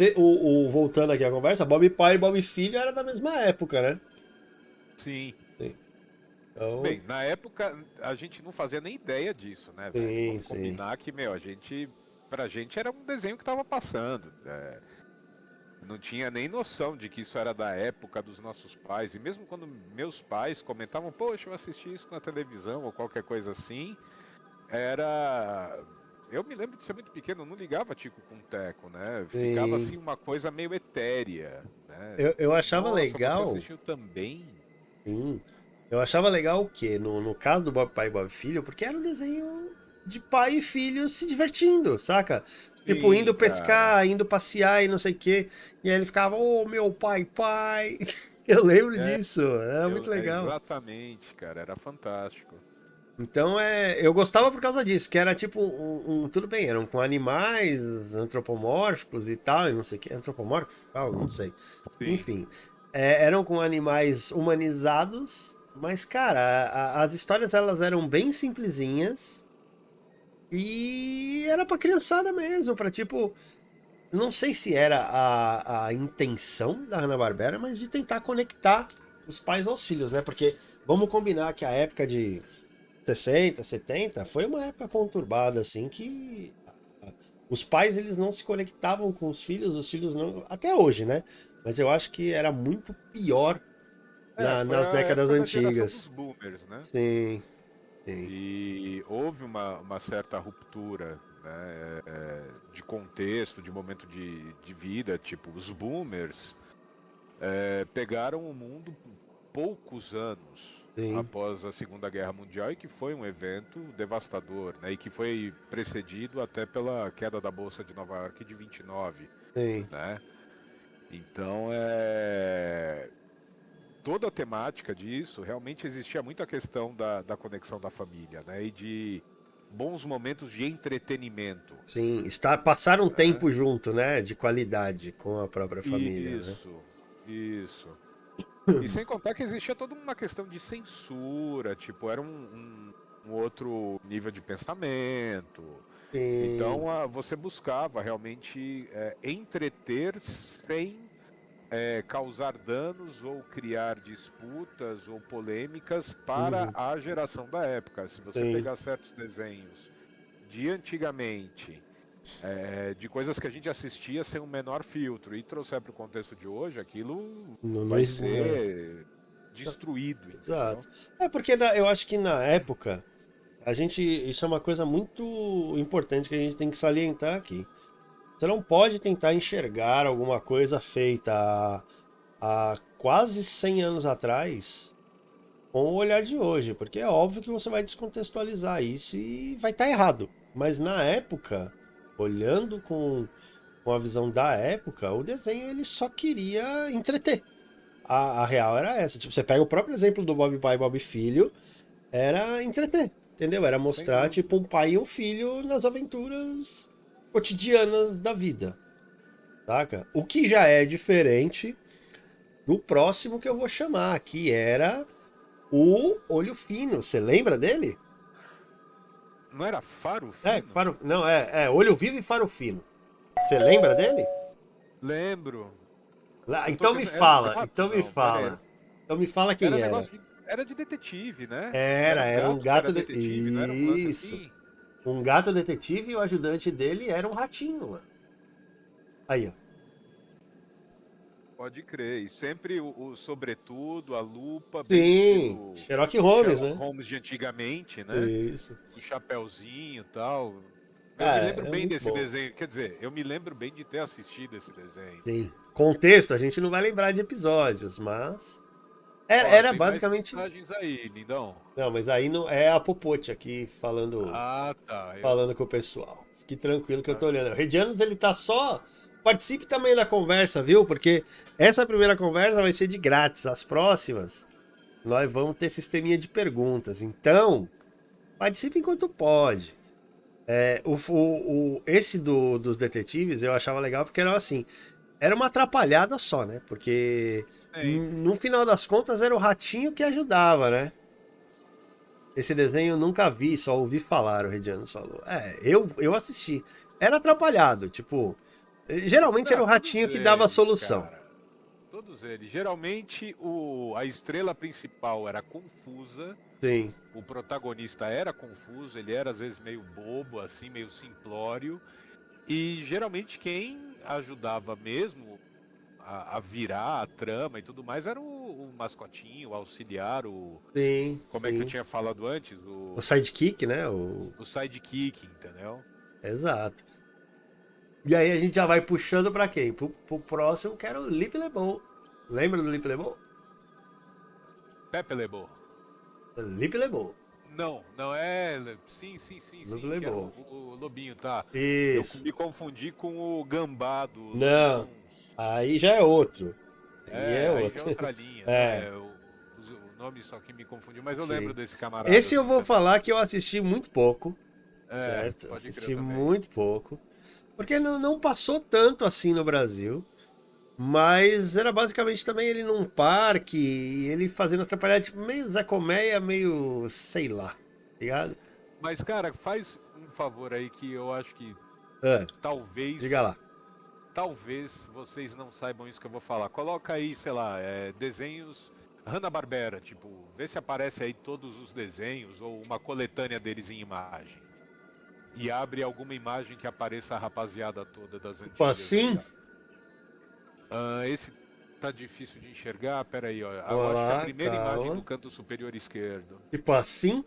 voltando aqui à conversa, Bob pai e Bob filho era da mesma época, né? Sim. Então, Bem, na época a gente não fazia nem ideia disso, né, velho? sim, Vamos sim. combinar que, meu, pra gente era um desenho que tava passando. Não tinha nem noção de que isso era da época dos nossos pais. E mesmo quando meus pais comentavam, poxa, eu assisti isso na televisão ou qualquer coisa assim, era. Eu me lembro de ser muito pequeno, eu não ligava Tico com Teco, né? Ficava Sim. assim uma coisa meio etérea, né? Eu achava Nossa, legal. você assistiu também? Sim. Eu achava legal o quê? No caso do Bob Pai e Bob Filho, porque era um desenho de pai e filho se divertindo, saca? Tipo, Sim, indo cara. pescar, indo passear e não sei o quê. E aí ele ficava, ô meu pai, pai. Eu lembro É, disso, era muito legal. exatamente, cara, era fantástico. Então eu gostava por causa disso, que era tipo tudo bem, eram com animais antropomórficos e tal, e não sei o que, antropomórficos, tal, não sei. Sim. Enfim, eram com animais humanizados, mas cara, as histórias elas eram bem simplesinhas e era pra criançada mesmo, pra tipo, não sei se era a intenção da Hanna-Barbera, mas de tentar conectar os pais aos filhos, né? Porque vamos combinar que a época de 60, 70, foi uma época conturbada, assim, que os pais eles não se conectavam com os filhos não, até hoje, né? Mas eu acho que era muito pior Foi nas a décadas época da geração dos antigas. boomers, né? Sim, sim. E houve uma certa ruptura, né, de contexto, de momento de vida, tipo, os boomers pegaram o mundo poucos anos Sim, após a Segunda Guerra Mundial e que foi um evento devastador, né, e que foi precedido até pela queda da Bolsa de Nova York de 29, sim. né? Então, toda a temática disso, realmente existia muito a questão da conexão da família, né? E de bons momentos de entretenimento. Sim, passar um Né? tempo junto, né? De qualidade com a própria família, né? Isso. E sem contar que existia toda uma questão de censura, tipo, era um outro nível de pensamento. Sim, Então você buscava realmente entreter sem causar danos ou criar disputas ou polêmicas para uhum, a geração da época. Se você sim. pegar certos desenhos de antigamente, de coisas que a gente assistia sem o menor filtro e trouxer para o contexto de hoje, aquilo Não, vai é, ser destruído, entendeu? exato. É porque eu acho que na época isso é uma coisa muito importante que a gente tem que salientar aqui. Você não pode tentar enxergar alguma coisa feita há quase 100 anos atrás com o olhar de hoje, porque é óbvio que você vai descontextualizar isso e vai estar errado. Mas na época, olhando com a visão da época, o desenho ele só queria entreter. A real era essa. Tipo, você pega o próprio exemplo do Bob Pai e Bob Filho, era entreter, entendeu? Era Sem mostrar, tipo, dúvida. um pai e um filho nas aventuras cotidianas da vida, saca? O que já é diferente do próximo que eu vou chamar, que era o Olho Fino. Você lembra dele? Não era Faro É, Fino? faro, não, Olho Vivo e Faro Fino. Você lembra dele? Lembro. Eu tô Então me tentando. Era um fala, gato? então me Não, pera aí. fala. Então me fala Era quem era. negócio de. Era de detetive, né? Era um Era um gato que era gato de... detetive, não era um lance Isso. assim? Um gato detetive e o ajudante dele era um ratinho, mano. Aí, ó. Pode crer. E sempre o sobretudo, a lupa, Sim, estilo Sherlock Holmes, Sherlock né? Holmes de antigamente, né? Isso. O chapéuzinho e tal. Eu me Cara, lembro é bem muito desse bom. desenho. Quer dizer, eu me lembro bem de ter assistido esse desenho. Sim. Contexto, a gente não vai lembrar de episódios, mas. Ó, Era tem mais basicamente. mensagens aí, lindão. Não, mas aí não é a Popote aqui Ah, tá. falando com o pessoal. Fique tranquilo que eu Tá. tô olhando. O Redianos, ele tá só. Participe também da conversa, viu? Porque essa primeira conversa vai ser de grátis. As próximas, nós vamos ter sisteminha de perguntas. Então, participe enquanto pode. Esse dos detetives eu achava legal porque era assim. Era uma atrapalhada só, né? Porque Tem. no final das contas era o ratinho que ajudava, né? Esse desenho eu nunca vi, só ouvi falar, o Rediano falou. Eu assisti. Era atrapalhado, tipo. Geralmente era Ah, o todos ratinho que dava a eles, solução. cara. Todos eles. Geralmente a estrela principal era confusa, Sim, o protagonista era confuso, ele era às vezes meio bobo, assim, meio simplório. E geralmente quem ajudava mesmo a virar a trama e tudo mais era o mascotinho, o auxiliar, sim, como é que eu sim. tinha falado antes? O sidekick, né? O sidekick, entendeu? Exato. E aí a gente já vai puxando pra quem? Pro próximo, que era o Lip LeBeau. Lembra do Lip LeBeau? Pepe Lebo. Lip LeBeau. Não, não é. Sim, sim, sim, Lip sim, que era LeBeau. o lobinho, tá? Eu Isso. me confundi com o gambá do Looney Não, Tunes. aí já é outro. Aí é É, aí já é outro. outra linha. Não, É, é o nome só que me confundiu, mas eu lembro sim. desse camarada Esse eu assim vou também. falar que eu assisti muito pouco, É, certo? pode crer Assisti também. muito pouco. Porque não passou tanto assim no Brasil. Mas era basicamente também ele num parque, e ele fazendo atrapalhar, tipo, meio Zé Colmeia, meio, sei lá, tá ligado? Mas, cara, faz um favor aí que eu acho que Ah, diga talvez. lá. Talvez vocês não saibam isso que eu vou falar. Coloca aí, sei lá, desenhos Hanna-Barbera, tipo, vê se aparece aí todos os desenhos ou uma coletânea deles em imagem. E abre alguma imagem que apareça a rapaziada toda das Tipo antigas aí, assim, ó. Esse tá difícil de enxergar, pera aí, ó. Eu vamos acho que a lá, primeira imagem do calma. canto superior esquerdo. Tipo assim,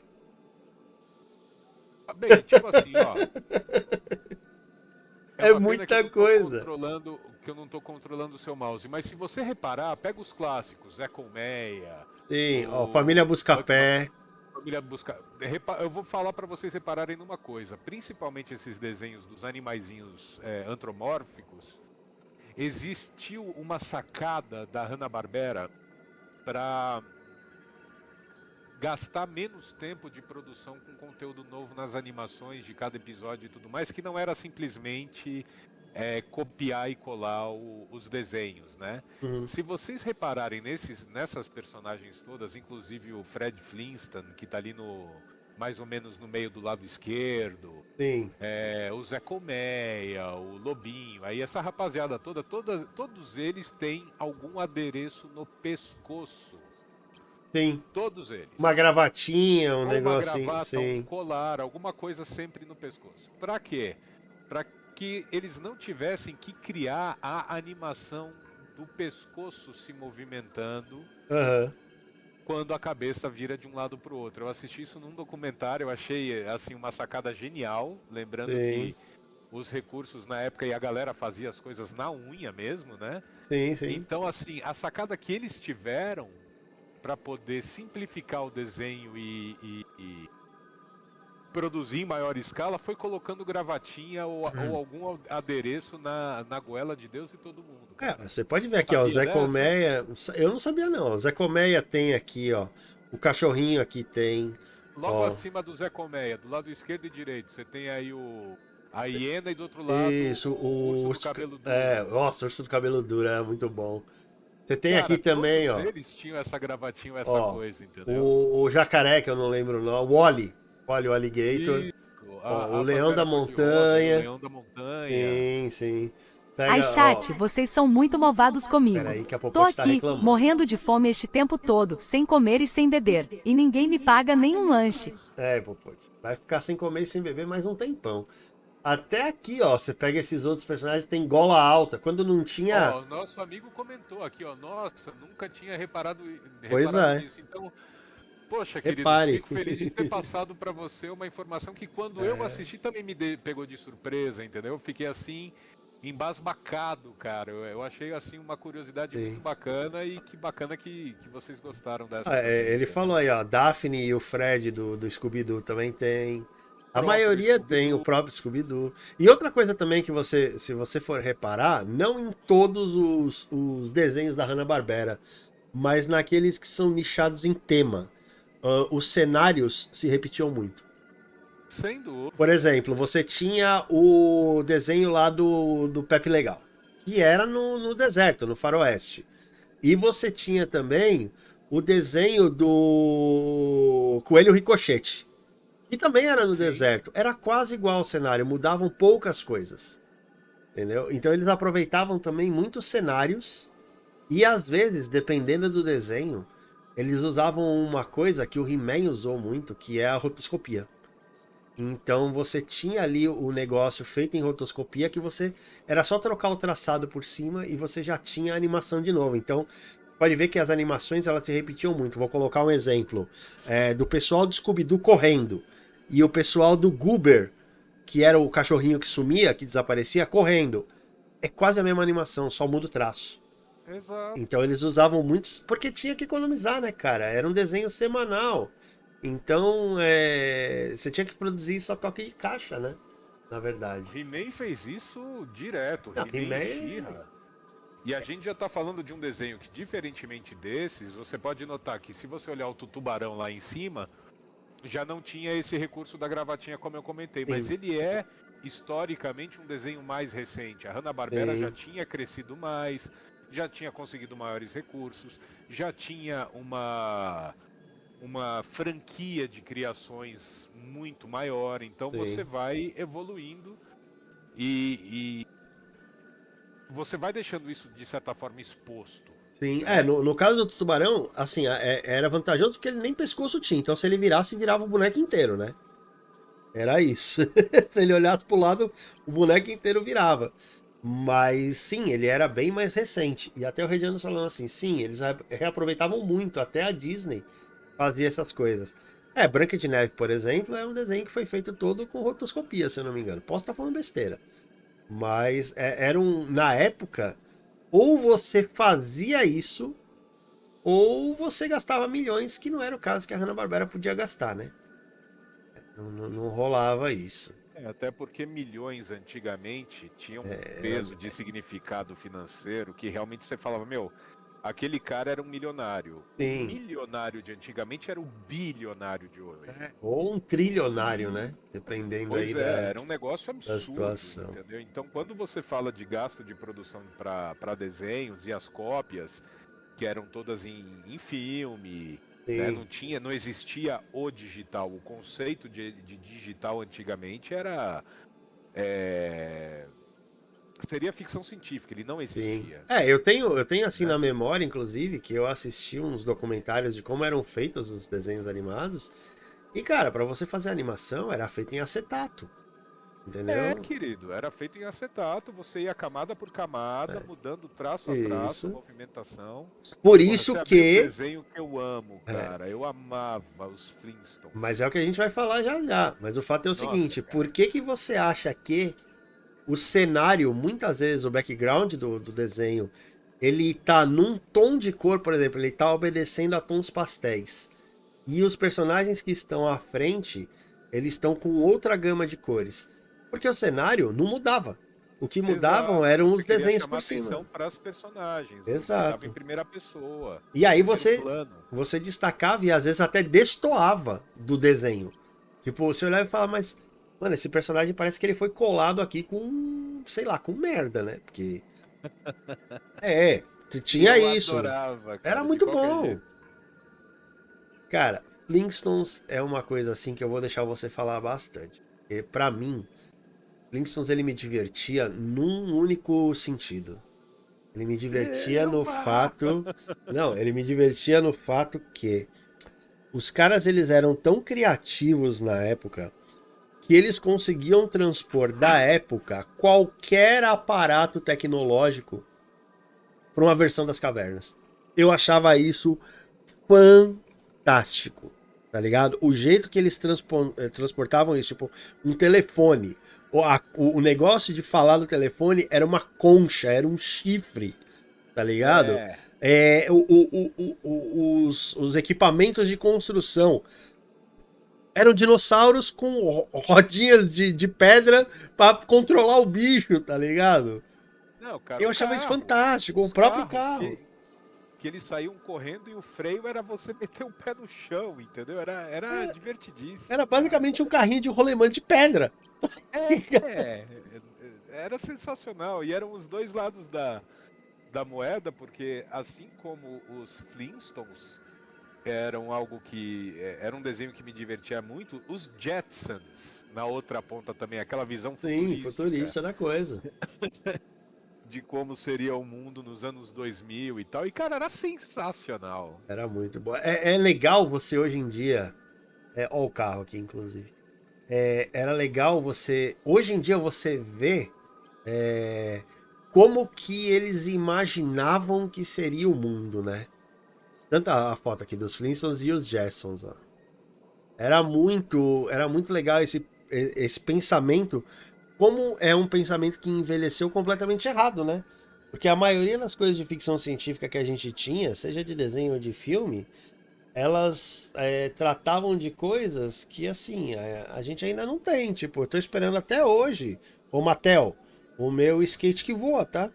Ah, bem, tipo assim, ó. É é uma pena que eu muita não tô coisa. controlando o seu mouse, mas se você reparar, pega os clássicos, Zé Colmeia, Sim, ó, Família o Buscapé, Família Busca. Eu vou falar para vocês repararem numa coisa, principalmente esses desenhos dos animaizinhos antropomórficos, existiu uma sacada da Hanna-Barbera para gastar menos tempo de produção com conteúdo novo nas animações de cada episódio e tudo mais, que não era simplesmente copiar e colar os desenhos, né? uhum, Se vocês repararem nessas personagens todas, inclusive o Fred Flintstone, que tá ali mais ou menos no meio do lado esquerdo, sim, o Zé Colmeia, o Lobinho, aí essa rapaziada todos eles têm algum adereço no pescoço. sim. Todos Uma eles. gravatinha, um Ou uma negocinho, gravata, um sim. colar, alguma coisa sempre no pescoço. Para quê? Para que eles não tivessem que criar a animação do pescoço se movimentando Aham, quando a cabeça vira de um lado para o outro. Eu assisti isso num documentário, eu achei assim uma sacada genial, lembrando sim, que os recursos na época e a galera fazia as coisas na unha mesmo, né? sim, sim. Então assim, a sacada que eles tiveram para poder simplificar o desenho e produzir em maior escala foi colocando gravatinha ou algum adereço na goela de Deus e todo mundo, É, cara. você pode ver aqui, ó, o Sabia Zé dessa? Colmeia. Eu não sabia, não. O Zé Colmeia tem aqui, ó. O cachorrinho aqui tem. Logo Ó. acima do Zé Colmeia, do lado esquerdo e direito, você tem aí a hiena e do outro lado Isso, o urso o do urso. cabelo É, duro. nossa, urso do cabelo duro, é muito bom. Você tem aqui Cara, também, todos ó. eles tinham essa gravatinha ou essa Ó. coisa, entendeu? O jacaré, que eu não lembro o nome. O Wally. Wally, o Alligator. Isso, Ó, o a leão da pantera cor-de-rosa e o montanha. leão da montanha. Sim, sim. Ai, Pega, ó. chat, vocês são muito malvados Pera comigo. aí que a Tô Popote tá aqui, reclamando. morrendo de fome este tempo todo, sem comer e sem beber. E ninguém me paga nem um lanche. É, Popote. Vai ficar sem comer e sem beber mais um tempão. Até aqui, ó, você pega esses outros personagens, tem gola alta. Quando não tinha. Ó, o nosso amigo comentou aqui, ó. Nossa, nunca tinha Pois reparado é, nisso. Então, poxa, querido, repare. fico feliz de ter passado para você uma informação que quando eu assisti também pegou de surpresa, entendeu? Fiquei assim, embasbacado, cara. Eu achei assim uma curiosidade muito Sim. bacana e que bacana que vocês gostaram Ah, dessa também. ele Entendeu? falou aí, ó, Daphne e o Fred do Scooby-Doo também tem. A Próprio maioria tem, o Scooby-Doo. próprio Scooby-Doo. E outra coisa também que você, se você for reparar, não em todos os desenhos da Hanna-Barbera, mas naqueles que são nichados em tema, os cenários se repetiam muito. Sem Por dúvida. exemplo, você tinha o desenho lá do Pepe Legal, que era no deserto, no faroeste. E você tinha também o desenho do Coelho Ricochete, que também era no Sim. deserto. Era quase igual ao cenário, mudavam poucas coisas. Entendeu? Então eles aproveitavam também muitos cenários e às vezes, dependendo do desenho, eles usavam uma coisa que o He-Man usou muito, que é a rotoscopia. Então você tinha ali o negócio feito em rotoscopia que você era só trocar o traçado por cima e você já tinha a animação de novo. Então pode ver que as animações elas se repetiam muito. Vou colocar um exemplo do pessoal do Scooby-Doo correndo e o pessoal do Goober, que era o cachorrinho que sumia, que desaparecia, correndo. É quase a mesma animação, só muda o traço. Exato. Então eles usavam muitos porque tinha que economizar, né, cara? Era um desenho semanal. Então você tinha que produzir isso a toque de caixa, né? Na verdade. O He-Man fez isso direto, Não, He-Man e She-Ra. E a gente já tá falando de um desenho que, diferentemente desses, você pode notar que se você olhar o tubarão lá em cima, já não tinha esse recurso da gravatinha como eu comentei, mas Sim, ele é historicamente um desenho mais recente. A Hanna-Barbera já sim, tinha crescido mais, já tinha conseguido maiores recursos, já tinha uma franquia de criações muito maior, então você sim. vai evoluindo e você vai deixando isso de certa forma exposto, Sim, né? no caso do tubarão, assim, era vantajoso porque ele nem pescoço tinha. Então, se ele virasse, virava o boneco inteiro, né? Era isso. Se ele olhasse pro lado, o boneco inteiro virava. Mas sim, ele era bem mais recente. E até o Regiano falando assim, sim, eles reaproveitavam muito. Até a Disney fazia essas coisas. Branca de Neve, por exemplo, é um desenho que foi feito todo com rotoscopia, se eu não me engano. Posso estar falando besteira. Mas na época, ou você fazia isso, ou você gastava milhões, que não era o caso que a Hanna-Barbera podia gastar, né? Não rolava isso. Até porque milhões antigamente tinham um peso de significado financeiro que realmente você falava, meu, aquele cara era um milionário. O Sim. milionário de antigamente era o bilionário de hoje. Ou um trilionário, né? Dependendo aí Pois é, era um negócio da absurdo, situação. entendeu? Então, quando você fala de gasto de produção para desenhos e as cópias, que eram todas em filme, né? Sim. Não existia o digital. O conceito de digital antigamente era seria ficção científica, ele não Sim. existia, Eu tenho assim né? na memória, inclusive, que eu assisti uns documentários de como eram feitos os desenhos animados. E, cara, pra você fazer animação era feito em acetato, entendeu? Querido, era feito em acetato, você ia camada por camada, mudando traço a traço, Isso. movimentação. Por Porra, isso você abriu um que. desenho que eu amo, É, cara. Eu amava os mas Flintstones. é o que a gente vai falar já já. Mas o fato é o Nossa, seguinte: por cara. que você acha que o cenário, muitas vezes, o background do desenho, ele tá num tom de cor, por exemplo, ele tá obedecendo a tons pastéis. E os personagens que estão à frente, eles estão com outra gama de cores. Porque o cenário não mudava. O que mudavam Exato, eram você os queria desenhos chamar por cima. atenção para as personagens, porque estava em Exato. primeira pessoa, E aí primeiro você plano. você destacava e às vezes até destoava do desenho. Tipo, você olhava e falava, mas, mano, esse personagem parece que ele foi colado aqui com, sei lá, com merda, né? Porque. É, E tinha eu isso. adorava, Era cara, de muito qualquer bom. jeito. Cara, Flintstones é uma coisa assim que eu vou deixar você falar bastante. Porque, pra mim, Flintstones ele me divertia num único sentido. Ele me divertia no Selma! fato. Não, ele me divertia no fato que os caras eles eram tão criativos na época que eles conseguiam transpor da época qualquer aparato tecnológico para uma versão das cavernas. Eu achava isso fantástico, tá ligado? O jeito que eles transportavam isso, tipo, um telefone. O negócio de falar do telefone era uma concha, era um chifre, tá ligado? É, Os equipamentos de construção eram dinossauros com rodinhas de pedra para controlar o bicho, tá ligado? não, cara, Eu o achava isso carro, fantástico, o os próprio carros carro. que eles saíam correndo e o freio era você meter o pé no chão, entendeu? Era divertidíssimo, Era cara. basicamente um carrinho de rolemã de pedra. É, era sensacional. E eram os dois lados da moeda, porque assim como os Flintstones eram algo que era um desenho que me divertia muito, os Jetsons na outra ponta também, aquela visão Sim, futurística futurista da coisa. de como seria o mundo nos anos 2000 e tal. E cara, era sensacional. Era muito bom. É legal você hoje em dia. Ó, o carro aqui, inclusive. Era legal você. Hoje em dia você vê como que eles imaginavam que seria o mundo, né? Tanto a foto aqui dos Flintstones e os Jetsons, ó. Era muito legal esse pensamento. Como é um pensamento que envelheceu completamente errado, né? Porque a maioria das coisas de ficção científica que a gente tinha, seja de desenho ou de filme, elas tratavam de coisas que, assim, a gente ainda não tem. Tipo, eu tô esperando até hoje, ô Matel, o meu skate que voa, tá?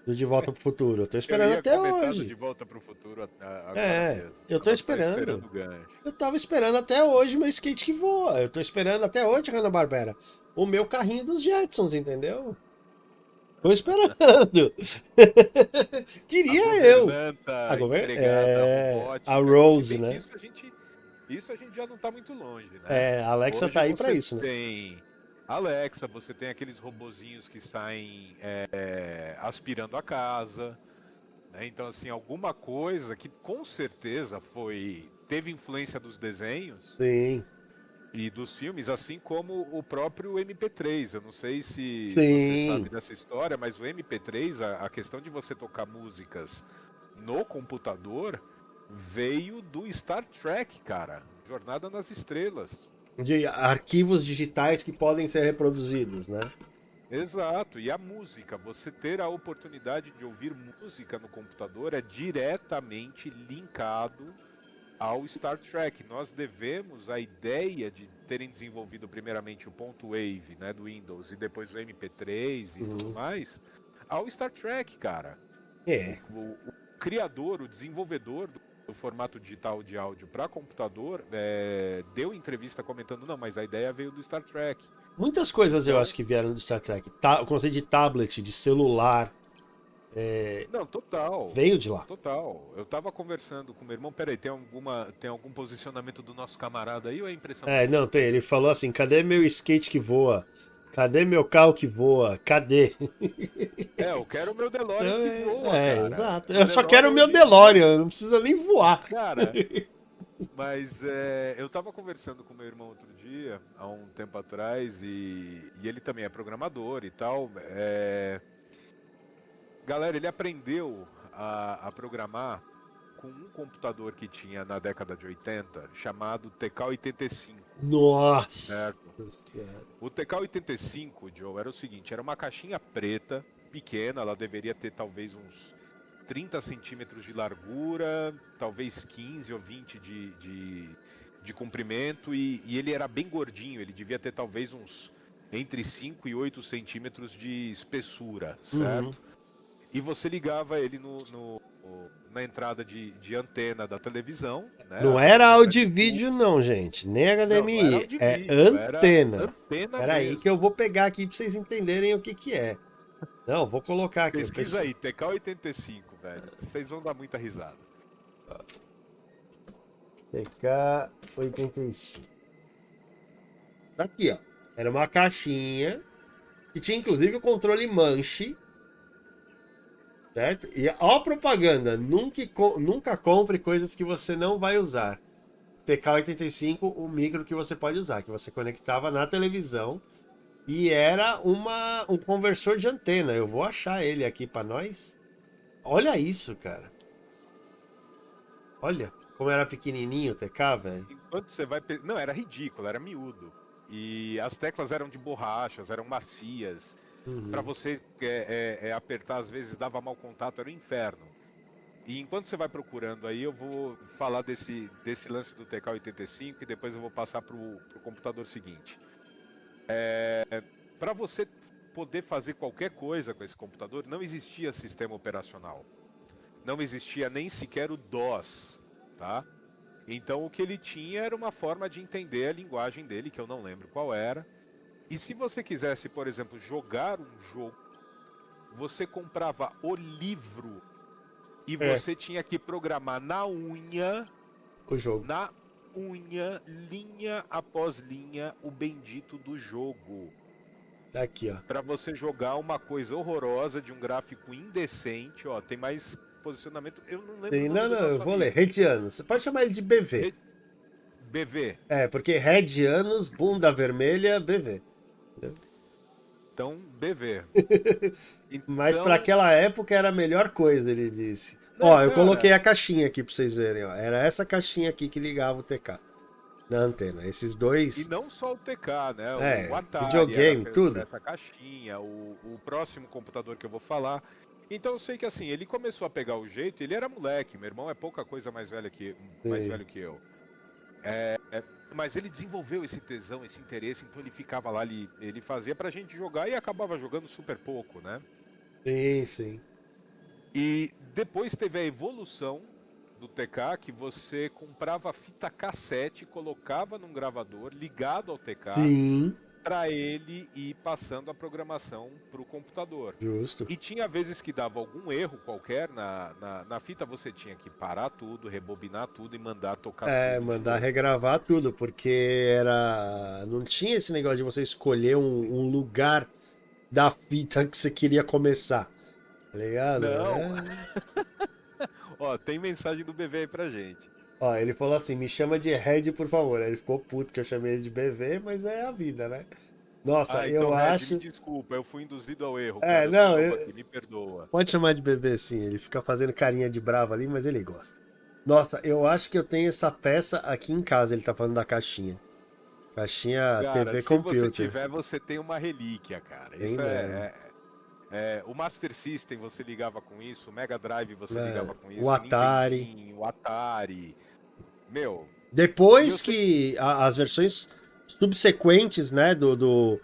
Do De Volta pro Futuro. Eu tô Eu esperando ia até comentar do De hoje. Volta para o Futuro agora mesmo. Eu tô Tava só esperando esperando. o gancho. Eu tava esperando até hoje meu skate que voa. Eu tô esperando até hoje, Hanna-Barbera, o meu carrinho dos Jetsons, entendeu? Tô esperando. A Queria eu. governanta empregada A robótica, se Rose, bem que né? isso a gente já não está muito longe, né? A Alexa Hoje tá aí pra você isso, né? tem Alexa, você tem aqueles robozinhos que saem aspirando a casa, né? Então assim, alguma coisa que com certeza teve influência dos desenhos Sim, e dos filmes, assim como o próprio MP3. Eu não sei se você sim. sabe dessa história, mas o MP3, a questão de você tocar músicas no computador veio do Star Trek, cara. Jornada nas Estrelas. De arquivos digitais que podem ser reproduzidos, né? Exato, e a música, você ter a oportunidade de ouvir música no computador é diretamente linkado ao Star Trek. Nós devemos a ideia de terem desenvolvido primeiramente o ponto Wave, né, do Windows, e depois o MP3 e tudo mais, ao Star Trek, cara. É. O criador, o desenvolvedor do formato digital de áudio para computador deu entrevista comentando, não, mas a ideia veio do Star Trek. Muitas coisas eu Então, acho que vieram do Star Trek. O conceito de tablet, de celular, não, total. veio de lá. Total. Eu tava conversando com meu irmão, peraí, tem algum posicionamento do nosso camarada aí ou é impressão minha? Não, tem. Ele falou assim: cadê meu skate que voa? Cadê meu carro que voa? Cadê? Eu quero o meu DeLorean Então, que voa, cara. exato. O Eu só quero o DeLorean meu hoje em dia, DeLorean, não precisa nem voar. cara, mas eu tava conversando com meu irmão outro dia, há um tempo atrás, e ele também é programador e tal. Galera, ele aprendeu a programar com um computador que tinha na década de 80, chamado TK-85, Nossa. certo? O TK-85, Joe, era o seguinte, era uma caixinha preta, pequena, ela deveria ter talvez uns 30 centímetros de largura, talvez 15 ou 20 de comprimento, e ele era bem gordinho, ele devia ter talvez uns entre 5 e 8 centímetros de espessura, certo? E você ligava ele na entrada de antena da televisão, né? Não A era televisão era áudio de e tubo. vídeo, não, gente. Nem Não era HDMI. áudio e É vídeo, era antena. antena Espera aí mesmo. que eu vou pegar aqui pra vocês entenderem o que que é. Não, vou colocar aqui. Pesquisa aí, TK-85, velho. Vocês vão dar muita risada. TK-85. Tá aqui, ó. Era uma caixinha que tinha inclusive o controle manche, certo? E ó a propaganda, nunca compre coisas que você não vai usar. TK-85, o micro que você pode usar, que você conectava na televisão e era um conversor de antena. Eu vou achar ele aqui pra nós. Olha isso, cara. Olha como era pequenininho o TK, velho. Enquanto você vai. Não, era ridículo, era miúdo. E as teclas eram de borrachas, eram macias. Uhum. Pra você apertar, às vezes dava mau contato, era o inferno. E enquanto você vai procurando aí, eu vou falar desse lance do TK-85 e depois eu vou passar pro computador seguinte. Para você poder fazer qualquer coisa com esse computador, não existia sistema operacional. Não existia nem sequer o DOS, tá? Então o que ele tinha era uma forma de entender a linguagem dele, que eu não lembro qual era. E se você quisesse, por exemplo, jogar um jogo, você comprava o livro e você tinha que programar na unha, O jogo. linha após linha, o bendito do jogo. Tá aqui, ó. Pra você jogar uma coisa horrorosa de um gráfico indecente, ó, tem mais posicionamento, eu não lembro o nome Não, do não, nosso eu vou amigo. ler. Redianos. Você pode chamar ele de BV. BV. É, porque Redianos, bunda vermelha, BV. Então, BV. Mas Então, pra aquela época era a melhor coisa, ele disse. né, Ó, eu cara, coloquei a caixinha aqui pra vocês verem, ó. Era essa caixinha aqui que ligava o TK na antena. Esses e dois. não só o TK, né? O É, Atari era videogame, por tudo. essa caixinha, o próximo computador que eu vou falar. Então eu sei que assim, ele começou a pegar o jeito, ele era moleque, meu irmão é pouca coisa mais velho que eu. Mas ele desenvolveu esse tesão, esse interesse, então ele ficava lá, ele fazia pra gente jogar e acabava jogando super pouco, né? Sim, sim. E depois teve a evolução do TK, que você comprava fita cassete, colocava num gravador ligado ao TK, Sim, para ele ir passando a programação para o computador. justo. E tinha vezes que dava algum erro qualquer na fita, você tinha que parar tudo, rebobinar tudo e mandar tocar É, tudo de mandar novo. regravar tudo, porque era. Não tinha esse negócio de você escolher um lugar da fita que você queria começar. Tá ligado? Não, É. ó, tem mensagem do BV aí pra gente. Ó, ele falou assim: me chama de Red, por favor. Aí ele ficou puto que eu chamei ele de BV, mas é a vida, né? Nossa, Ah, então, eu Red, me acho. desculpa, eu fui induzido ao erro, É, cara, eu sou não, novo aqui, me perdoa. pode chamar de BV sim. Ele fica fazendo carinha de bravo ali, mas ele gosta. Nossa, eu acho que eu tenho essa peça aqui em casa. Ele tá falando da caixinha. Caixinha Cara, TV se você Computer. tiver, você tem uma relíquia, cara. Tem Isso mesmo. o Master System você ligava com isso, o Mega Drive você É, ligava com o isso, o Atari. Nintendinho, o Atari. Meu, e eu Depois sei. que as versões subsequentes, né, do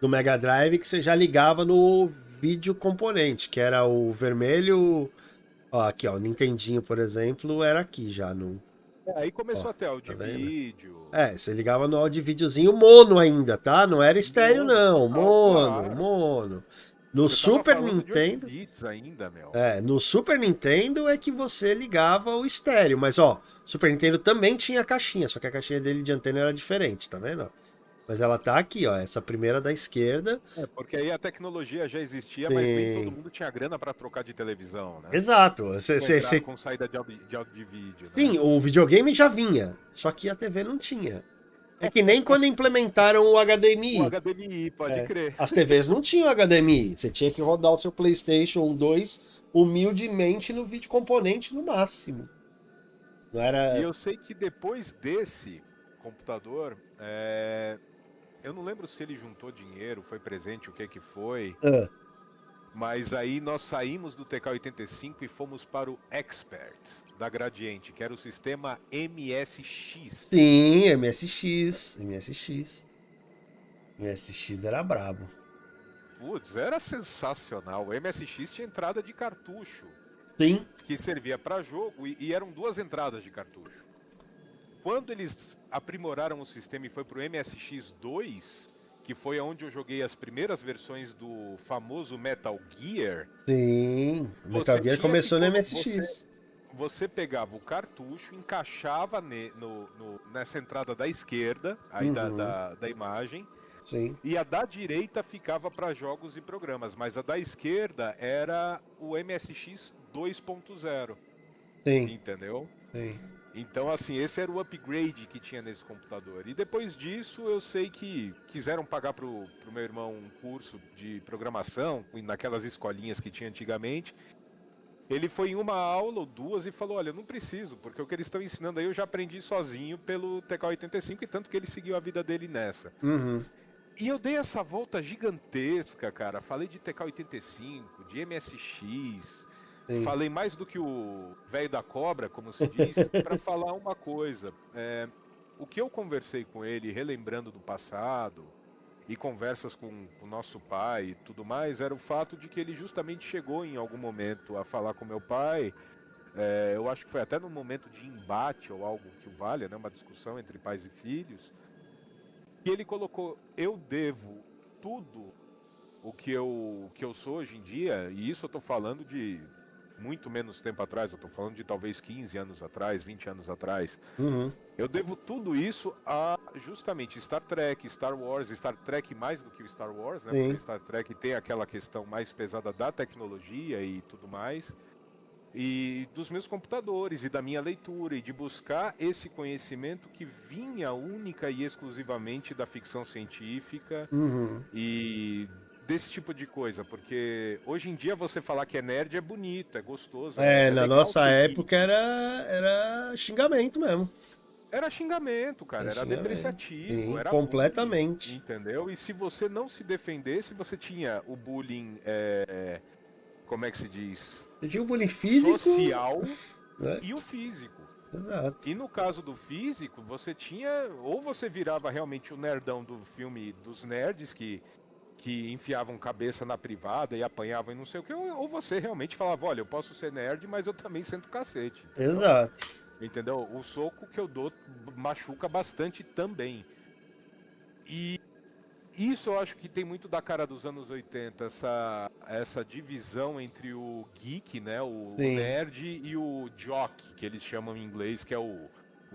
Mega Drive, que você já ligava no vídeo componente, que era o vermelho. Ó, aqui, ó, o Nintendinho, por exemplo, era aqui já no. Aí Ó, começou até tá áudio de vendo? vídeo, É, você ligava no áudio videozinho mono ainda, tá? Não era estéreo, mono, não. total, Mono, claro. mono. No Você tava Super falando de 8 Nintendo. bits ainda, meu. No Super Nintendo é que você ligava o estéreo, mas ó, Super Nintendo também tinha caixinha, só que a caixinha dele de antena era diferente, tá vendo? Mas ela tá aqui, ó, essa primeira da esquerda. Porque aí a tecnologia já existia, mas nem todo Sim. mundo tinha grana pra trocar de televisão, né? Exato. Com saída de áudio de vídeo, né? Sim, o videogame já vinha, só que a TV não tinha. É que nem quando implementaram o O HDMI. HDMI, pode crer. As TVs não tinham HDMI. Você tinha que rodar o seu PlayStation 2 humildemente no vídeo componente no máximo. Não E era. eu sei que depois desse computador, eu não lembro se ele juntou dinheiro, foi presente, o que que foi, Ah, mas aí nós saímos do TK-85 e fomos para o Expert da Gradiente, que era o sistema MSX. sim, MSX. MSX. MSX era brabo. Putz, era sensacional. O MSX tinha entrada de cartucho, Sim. que servia para jogo e eram duas entradas de cartucho. Quando eles aprimoraram o sistema e foi pro MSX2, que foi onde eu joguei as primeiras versões do famoso Metal Gear, Sim. Metal você Gear tinha que começou no você, MSX. você pegava o cartucho, encaixava nessa entrada da esquerda, aí Uhum. da imagem, Sim. e a da direita ficava para jogos e programas, mas a da esquerda era o MSX 2.0, Sim. entendeu? Sim. Então, assim, esse era o upgrade que tinha nesse computador. E depois disso, eu sei que quiseram pagar pro meu irmão um curso de programação, naquelas escolinhas que tinha antigamente. Ele foi em uma aula ou duas e falou, olha, eu não preciso, porque o que eles estão ensinando aí eu já aprendi sozinho pelo TK-85, e tanto que ele seguiu a vida dele nessa. Uhum. E eu dei essa volta gigantesca, cara. Falei de TK-85, de MSX... Sim. Falei mais do que o velho da cobra, como se diz, para falar uma coisa. O que eu conversei com ele, relembrando do passado, e conversas com o nosso pai e tudo mais, era o fato de que ele justamente chegou em algum momento a falar com meu pai. Eu acho que foi até num momento de embate ou algo que o valha, né, uma discussão entre pais e filhos. E ele colocou, eu devo tudo o que eu sou hoje em dia, e isso eu tô falando de muito menos tempo atrás, eu tô falando de talvez 15 anos atrás, 20 anos atrás. Uhum. Eu devo tudo isso a justamente Star Trek, Star Trek mais do que o Star Wars, né? Sim. Porque Star Trek tem aquela questão mais pesada da tecnologia e tudo mais. E dos meus computadores e da minha leitura e de buscar esse conhecimento que vinha única e exclusivamente da ficção científica e desse tipo de coisa, porque hoje em dia você falar que é nerd é bonito, é gostoso, é Na legal nossa ser época geek. era xingamento mesmo. Era xingamento, cara, Era era xingamento. depreciativo, Sim, era completamente. bullying, entendeu? E se você não se defendesse, você tinha o bullying, como é que se diz? Você tinha o bullying físico, Social, né? e o físico. Exato. E no caso do físico, você tinha, ou você virava realmente o nerdão do filme dos nerds que enfiavam cabeça na privada e apanhavam e não sei o que, ou você realmente falava, olha, eu posso ser nerd, mas eu também sento cacete, entendeu? Exato. Entendeu? O soco que eu dou machuca bastante também. E isso eu acho que tem muito da cara dos anos 80, essa divisão entre o geek, né, o Sim. nerd, e o jock, que eles chamam em inglês, que é o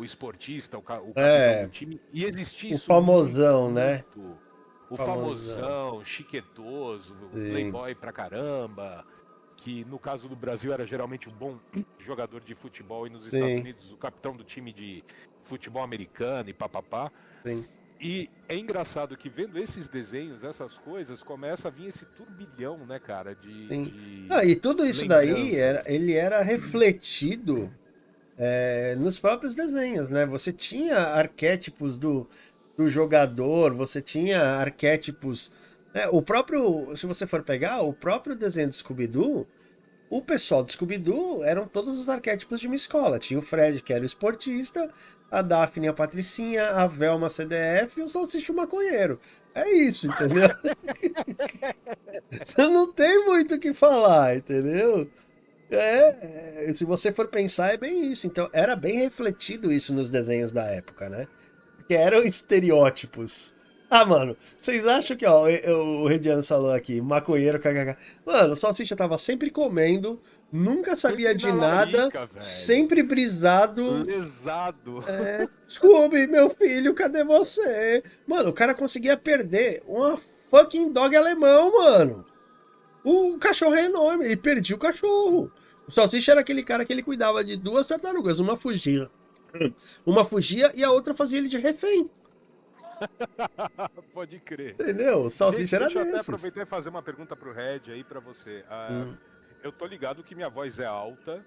esportista, o capitão do time. E existia O isso famosão, muito, né? o famosão, chiquetoso, Sim. playboy pra caramba, que no caso do Brasil era geralmente um bom jogador de futebol, e nos Estados Unidos o capitão do time de futebol americano e papapá. Sim. E é engraçado que vendo esses desenhos, essas coisas, começa a vir esse turbilhão, né, cara, E tudo isso daí lembranças. ele era refletido nos próprios desenhos, né? Você tinha arquétipos do jogador, você tinha arquétipos. Né? O próprio, se você for pegar, o próprio desenho do Scooby-Doo, o pessoal do Scooby-Doo eram todos os arquétipos de uma escola. Tinha o Fred, que era o esportista, a Daphne, a Patricinha, a Velma, CDF e o Salsicha, o maconheiro. É isso, entendeu? Não tem muito o que falar, entendeu? Se você for pensar, é bem isso. Então, era bem refletido isso nos desenhos da época, né? Porque eram estereótipos. Ah, mano, vocês acham que, ó, o Rediano falou aqui, maconheiro, kkk. Mano, o Salsicha tava sempre comendo, nunca sabia Sempre de na nada, larica, velho. sempre brisado. Lesado. Scooby, meu filho, cadê você? Mano, o cara conseguia perder uma fucking dog alemão, mano. O cachorro é enorme, ele perdia o cachorro. O Salsicha era aquele cara que ele cuidava de duas tartarugas, uma fugia. Uma fugia e a outra fazia ele de refém. Pode crer. Entendeu? O Salsicha Gente, era deixa eu até desses. aproveitar e fazer uma pergunta pro Red aí pra você. Eu tô ligado que minha voz é alta,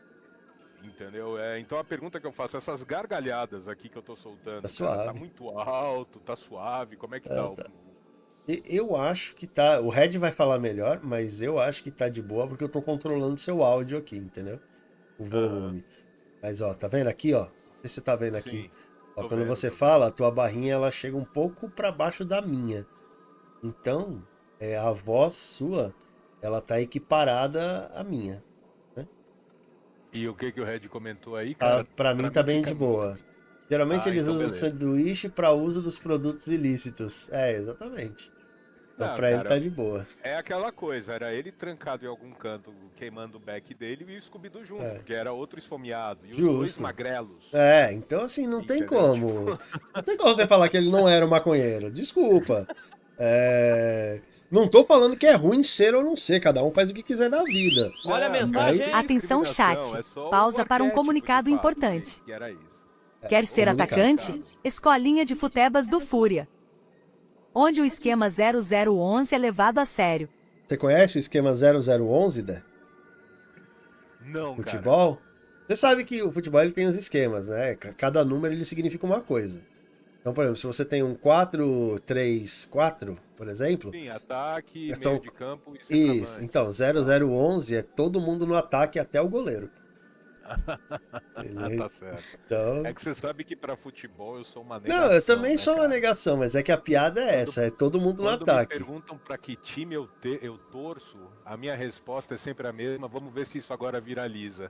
entendeu? Então a pergunta que eu faço, essas gargalhadas aqui que eu tô soltando, Tá cara, tá suave. muito alto, tá suave, como é que tá? Tá. Eu acho que tá. O Red vai falar melhor, mas eu acho que tá de boa porque eu tô controlando seu áudio aqui, entendeu? O volume. Mas ó, tá vendo aqui, ó? Não sei se você tá vendo aqui. Sim, Ó, tô quando vendo, você tô fala, a tua barrinha ela chega um pouco pra baixo da minha. Então, a voz sua, ela tá equiparada à minha. E o que o Red comentou aí, cara? Pra mim tá bem fica de muito boa. ruim. Geralmente eles Então usam o beleza. sanduíche para uso dos produtos ilícitos. Exatamente. Então Não, pra ele tá cara, de boa. é aquela coisa, era ele trancado em algum canto, queimando o beck dele, e o Scooby-Doo junto, porque era outro esfomeado, e os dois Justo. magrelos. Então assim, não tem Entendeu? como. Não tem como você falar que ele não era um maconheiro. Desculpa. Não tô falando que é ruim ser ou não ser, cada um faz o que quiser da vida. Olha a Não, mensagem, cara, hein? não é Atenção, discriminação, chat. é só Pausa o para um arquétipo, de comunicado fato, importante. que era isso. Quer ser comunicado. atacante? Escolinha de Futebas do Fúria. Onde o esquema 0011 é levado a sério. Você conhece o esquema 0011 da Não, cara. futebol? Você sabe que o futebol ele tem os esquemas, né? Cada número ele significa uma coisa. Então, por exemplo, se você tem um 4-3-4, por exemplo, Sim, ataque, são... meio de campo e Isso, centroavante. então, 0011 é todo mundo no ataque até o goleiro. Tá certo. Então... É que você sabe que pra futebol eu sou uma negação. Não, eu também né, sou uma cara? negação, mas é que a piada é essa, é todo mundo no Quando me ataque. perguntam pra que time eu torço, a minha resposta é sempre a mesma. Vamos ver se isso agora viraliza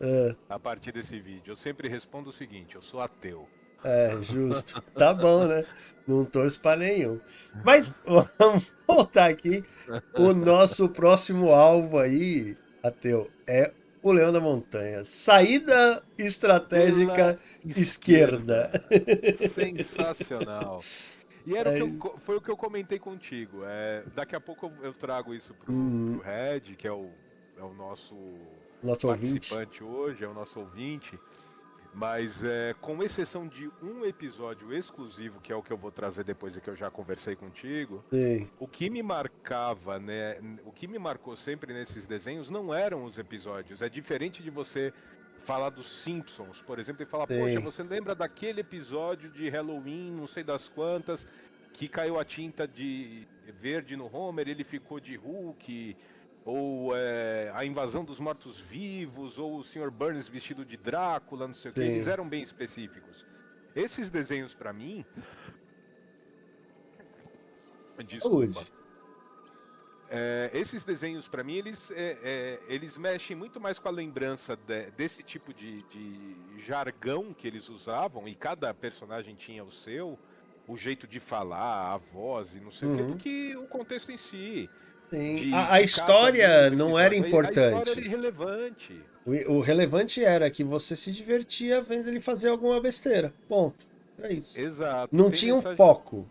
a partir desse vídeo. Eu sempre respondo o seguinte: eu sou ateu. Justo. Tá bom, né? Não torço pra nenhum. Mas vamos voltar aqui. O nosso próximo alvo aí, Ateu, é o Leão da Montanha. Saída estratégica esquerda. Sensacional. E era foi o que eu comentei contigo. Daqui a pouco eu trago isso pro Red, que é o nosso participante hoje, é o nosso ouvinte. Mas com exceção de um episódio exclusivo, que é o que eu vou trazer depois e que eu já conversei contigo, Sim. o que me marcava, né? O que me marcou sempre nesses desenhos não eram os episódios. É diferente de você falar dos Simpsons, por exemplo, e falar, poxa, você lembra daquele episódio de Halloween, não sei das quantas, que caiu a tinta de verde no Homer, ele ficou de Hulk, ou a invasão dos mortos-vivos, ou o Sr. Burns vestido de Drácula, não sei o que, eles eram bem específicos. Esses desenhos pra mim... Desculpa. Esses desenhos pra mim, eles mexem muito mais com a lembrança desse tipo de jargão que eles usavam, e cada personagem tinha o seu, o jeito de falar, a voz e não sei o que, do que o contexto em si. Sim. A história não era importante. A história era irrelevante. O relevante era que você se divertia vendo ele fazer alguma besteira. Ponto. É isso. Exato. Não tinha um foco.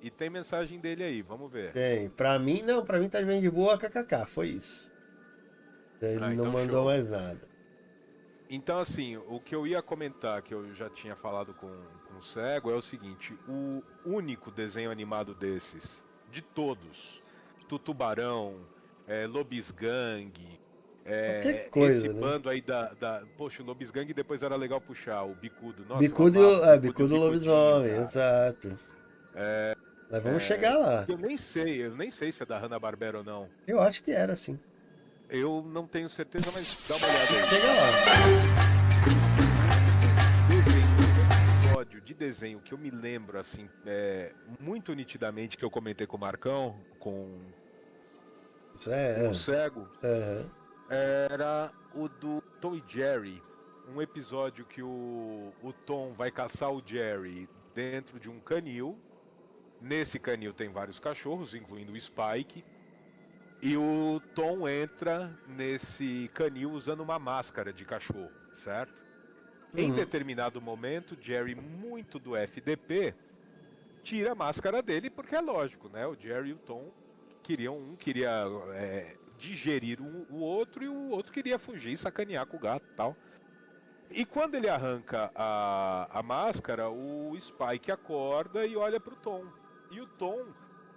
E tem mensagem dele aí, vamos ver. Tem. Pra mim, não. Pra mim tá bem de boa, kkk. Foi isso. Ele não mandou mais nada. Então, assim, o que eu ia comentar, que eu já tinha falado com o Cego, é o seguinte. O único desenho animado desses, de todos... Tubarão, Lobisgang, coisa, esse né? bando aí Poxa, o Lobisgang depois era legal puxar, o Bicudo. Nossa, Bicudo lobisomem, cara. Exato. Mas vamos chegar lá. Eu nem sei se é da Hanna-Barbera ou não. Eu acho que era, sim. Eu não tenho certeza, mas dá uma olhada aí. Chega lá. De desenho que eu me lembro, assim, muito nitidamente, que eu comentei com o Marcão, com o Cego, era o do Tom e Jerry. Um episódio que o Tom vai caçar o Jerry dentro de um canil. Nesse canil tem vários cachorros, incluindo o Spike. E o Tom entra nesse canil usando uma máscara de cachorro, certo? Em determinado momento, Jerry, muito do FDP, tira a máscara dele, porque é lógico, né? O Jerry e o Tom queria digerir o outro, e o outro queria fugir e sacanear com o gato e tal. E quando ele arranca a máscara, o Spike acorda e olha pro Tom. E o Tom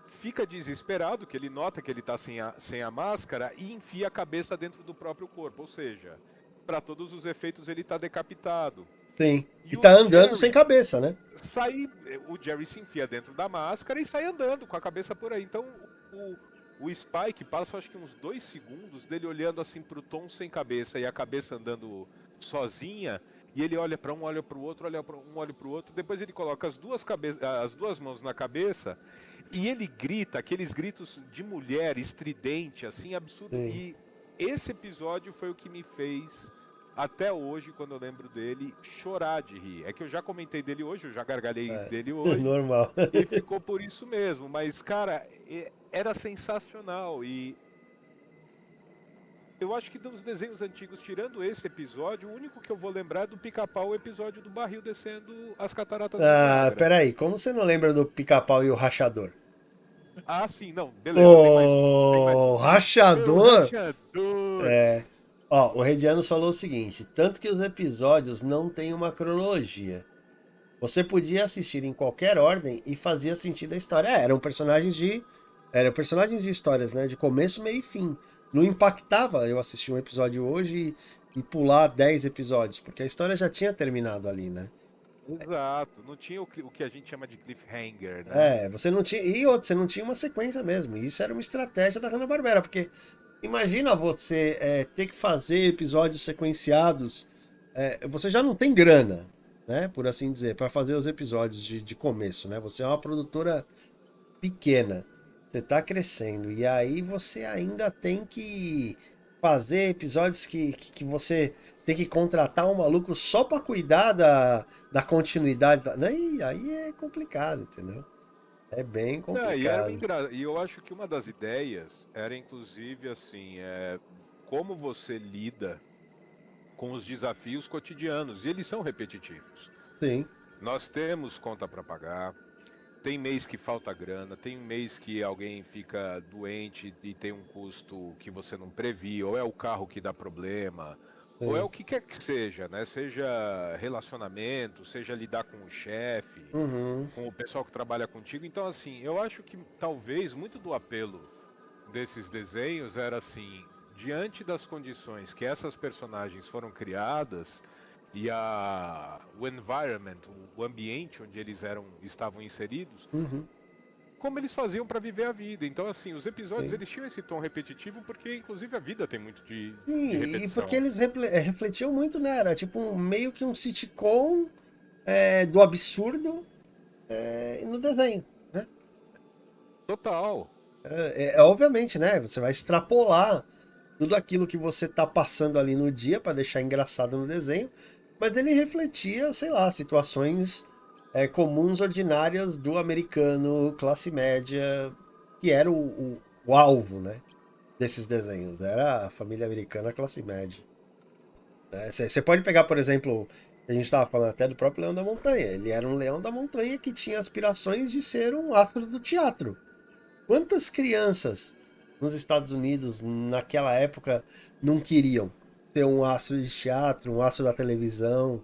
fica desesperado, que ele nota que ele tá sem a máscara, e enfia a cabeça dentro do próprio corpo, ou seja... Para todos os efeitos, ele tá decapitado. Sim. E tá andando Jerry, sem cabeça, né? O Jerry se enfia dentro da máscara e sai andando com a cabeça por aí. Então, o Spike passa, acho que uns 2 segundos dele olhando assim pro Tom sem cabeça e a cabeça andando sozinha. E ele olha para um, olha para o outro, olha para um, olha para o outro. Depois ele coloca as duas mãos na cabeça e ele grita aqueles gritos de mulher estridente, assim, absurdo. Sim. E esse episódio foi o que me fez... até hoje, quando eu lembro dele, chorar de rir. É que eu já comentei dele hoje, eu já gargalhei dele hoje. Normal. E ficou por isso mesmo. Mas, cara, era sensacional. E eu acho que dos desenhos antigos, tirando esse episódio, o único que eu vou lembrar é do Pica-Pau, o episódio do barril descendo as cataratas do Niágara. Peraí, como você não lembra do Pica-Pau e o Rachador? Ah, sim, não, beleza. Tem mais. Rachador? Rachador! O Redianos falou o seguinte, tanto que os episódios não têm uma cronologia. Você podia assistir em qualquer ordem e fazia sentido a história. Eram personagens e histórias, né? De começo, meio e fim. Não impactava eu assistir um episódio hoje e pular 10 episódios, porque a história já tinha terminado ali, né? Exato, não tinha o que a gente chama de cliffhanger, né? Você não tinha. E outro, você não tinha uma sequência mesmo. Isso era uma estratégia da Hanna-Barbera, porque imagina você ter que fazer episódios sequenciados. Você já não tem grana, né? Por assim dizer, para fazer os episódios de começo, né? Você é uma produtora pequena. Você está crescendo. E aí você ainda tem que fazer episódios que você tem que contratar um maluco só para cuidar da continuidade. Né? E aí é complicado, entendeu? É bem complicado. E eu acho que uma das ideias era inclusive assim, como você lida com os desafios cotidianos, e eles são repetitivos. Sim. Nós temos conta para pagar, tem mês que falta grana, tem mês que alguém fica doente e tem um custo que você não previu, ou é o carro que dá problema, ou é Sim. o que quer que seja, né? Seja relacionamento, seja lidar com o chefe, Uhum. com o pessoal que trabalha contigo. Então, assim, eu acho que talvez muito do apelo desses desenhos era assim, diante das condições que essas personagens foram criadas e o environment, o ambiente onde eles estavam inseridos, Uhum. como eles faziam para viver a vida. Então, assim, os episódios Sim. eles tinham esse tom repetitivo porque, inclusive, a vida tem muito de Sim, e porque repetição. eles refletiam muito, né? Era tipo meio que um sitcom do absurdo no desenho, né? Total. Obviamente, né? Você vai extrapolar tudo aquilo que você tá passando ali no dia para deixar engraçado no desenho, mas ele refletia, sei lá, situações comuns, ordinárias do americano classe média, que era o alvo, né? Desses desenhos. Era a família americana classe média. Você pode pegar, por exemplo, a gente estava falando até do próprio Leão da Montanha. Ele era um leão da montanha que tinha aspirações de ser um astro do teatro. Quantas crianças nos Estados Unidos, naquela época, não queriam ser um astro de teatro, um astro da televisão,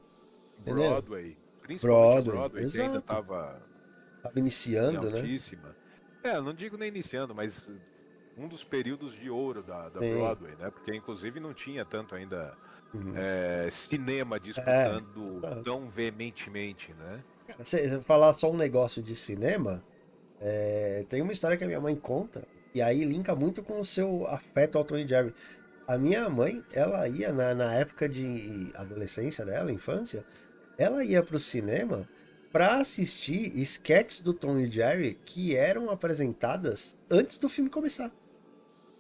entendeu? Broadway, principalmente a Broadway, Broadway, que ainda exato. estava Tava em iniciando, né? altíssima. Não digo nem iniciando, mas um dos períodos de ouro da Sim. Broadway, né? Porque inclusive não tinha tanto ainda Uhum. cinema É, disputando exato. tão veementemente, né? Você falar só um negócio de cinema, tem uma história que a minha mãe conta, e aí linka muito com o seu afeto ao Tom e Jerry. A minha mãe, ela ia na época de adolescência dela, infância, ela ia pro cinema pra assistir sketches do Tom e Jerry que eram apresentadas antes do filme começar.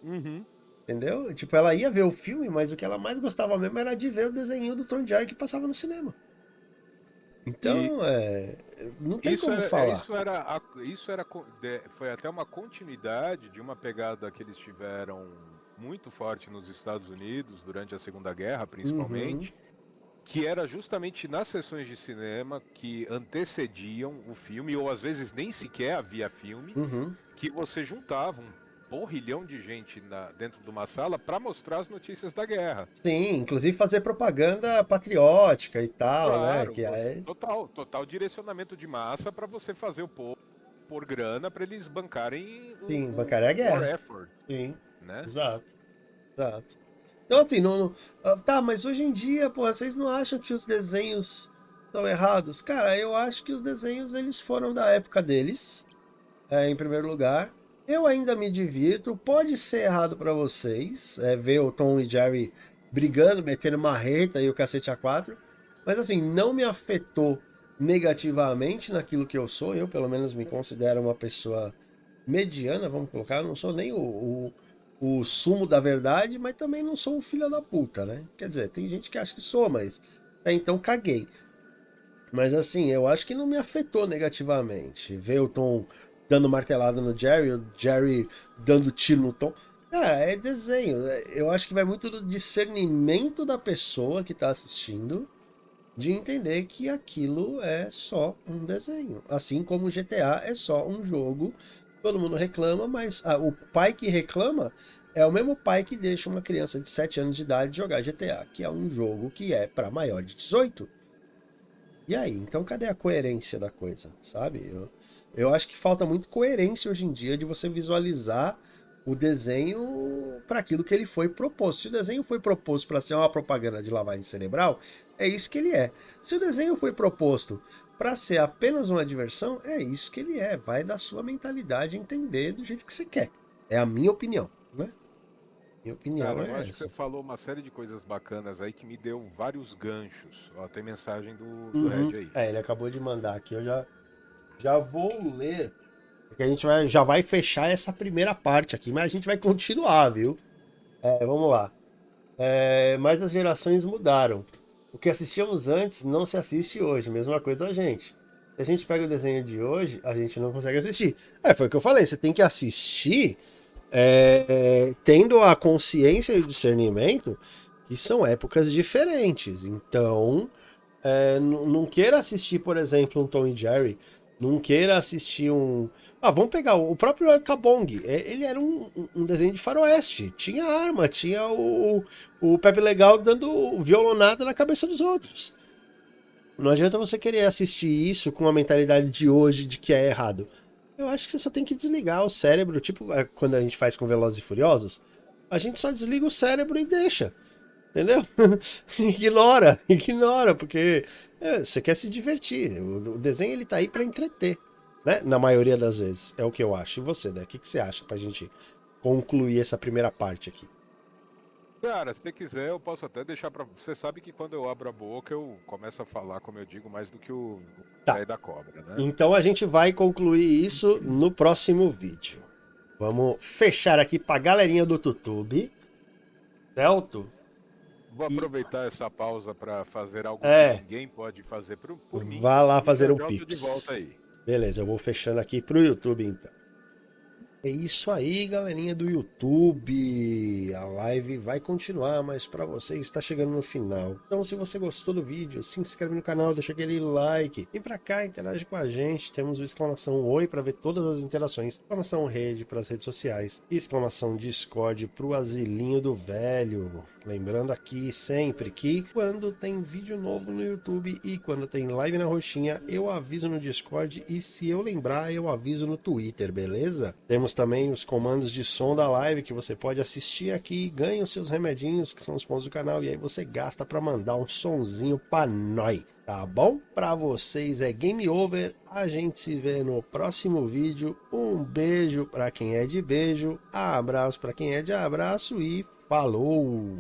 Uhum. Entendeu? Tipo, ela ia ver o filme, mas o que ela mais gostava mesmo era de ver o desenho do Tom e Jerry que passava no cinema. E Então, não tem isso como era, falar. foi até uma continuidade de uma pegada que eles tiveram muito forte nos Estados Unidos durante a Segunda Guerra, Uhum, principalmente, que era justamente nas sessões de cinema que antecediam o filme, ou às vezes nem sequer havia filme, uhum. que você juntava um porrilhão de gente dentro de uma sala para mostrar as notícias da guerra. Sim, inclusive fazer propaganda patriótica e tal, né? Claro, Que aí, total direcionamento de massa para você fazer o povo por grana para eles bancarem sim, o bancaria a war guerra. effort, Sim, né? exato, exato. Então, assim, tá, mas hoje em dia, pô, vocês não acham que os desenhos são errados? Cara, eu acho que os desenhos, eles foram da época deles, em primeiro lugar. Eu ainda me divirto. Pode ser errado pra vocês, ver o Tom e Jerry brigando, metendo marreta e o cacete a quatro. Mas, assim, não me afetou negativamente naquilo que eu sou. Eu, pelo menos, me considero uma pessoa mediana, vamos colocar. Eu não sou nem o sumo da verdade, mas também não sou um filho da puta, né? Quer dizer, tem gente que acha que sou, mas então caguei. Mas assim, eu acho que não me afetou negativamente. Ver o Tom dando martelada no Jerry, o Jerry dando tiro no Tom. Cara, é desenho. Eu acho que vai muito do discernimento da pessoa que tá assistindo de entender que aquilo é só um desenho. Assim como o GTA é só um jogo. Todo mundo reclama, mas o pai que reclama é o mesmo pai que deixa uma criança de 7 anos de idade jogar GTA, que é um jogo que é para maior de 18. E aí? Então cadê a coerência da coisa, sabe? Eu acho que falta muito coerência hoje em dia de você visualizar o desenho para aquilo que ele foi proposto. Se o desenho foi proposto para ser uma propaganda de lavagem cerebral, é isso que ele é. Se o desenho foi proposto para ser apenas uma diversão, é isso que ele é. Vai da sua mentalidade entender do jeito que você quer. É a minha opinião, né? Minha opinião Cara, eu é acho que você essa. falou uma série de coisas bacanas aí que me deu vários ganchos. Ó, tem mensagem do Uhum. Red aí. É, ele acabou de mandar aqui. Eu já vou ler. Porque a gente já vai fechar essa primeira parte aqui, mas a gente vai continuar, viu? Vamos lá. Mas as gerações mudaram. O que assistíamos antes não se assiste hoje. Mesma coisa a gente. Se a gente pega o desenho de hoje, a gente não consegue assistir. Foi o que eu falei. Você tem que assistir tendo a consciência e o discernimento que são épocas diferentes. Então, não queira assistir, por exemplo, um Tom e Jerry. Não queira assistir um. Vamos pegar o próprio Kabong. Ele era um desenho de faroeste. Tinha arma, tinha o Pepe Legal dando violonada na cabeça dos outros. Não adianta você querer assistir isso com a mentalidade de hoje de que é errado. Eu acho que você só tem que desligar o cérebro, tipo quando a gente faz com Velozes e Furiosos. A gente só desliga o cérebro e deixa. Entendeu? Ignora, porque você quer se divertir. O desenho ele tá aí pra entreter, né? Na maioria das vezes, é o que eu acho. E você, né? O que você acha pra gente concluir essa primeira parte aqui? Cara, se você quiser, eu posso até deixar pra. Você sabe que quando eu abro a boca, eu começo a falar, como eu digo, mais do que o Tá. velho da cobra, né? Então a gente vai concluir isso no próximo vídeo. Vamos fechar aqui pra galerinha do YouTube, certo? Vou E aproveitar essa pausa para fazer algo que é, ninguém pode fazer por mim vá lá e fazer já um já eu tô de volta Pix. aí. Beleza, eu vou fechando aqui pro YouTube então. É isso aí, galerinha do YouTube. A live vai continuar, mas para você está chegando no final. Então, se você gostou do vídeo, se inscreve no canal, deixa aquele like. Vem pra cá, interage com a gente. Temos o exclamação oi para ver todas as interações. Exclamação rede para as redes sociais. Exclamação Discord pro asilinho do velho. Lembrando aqui sempre que quando tem vídeo novo no YouTube e quando tem live na roxinha, eu aviso no Discord e se eu lembrar, eu aviso no Twitter, beleza? Temos também os comandos de som da live que você pode assistir aqui, ganha os seus remedinhos, que são os pontos do canal, e aí você gasta para mandar um sonzinho pra nós. Tá bom? Pra vocês é game over. A gente se vê no próximo vídeo. Um beijo pra quem é de beijo, abraço pra quem é de abraço e falou!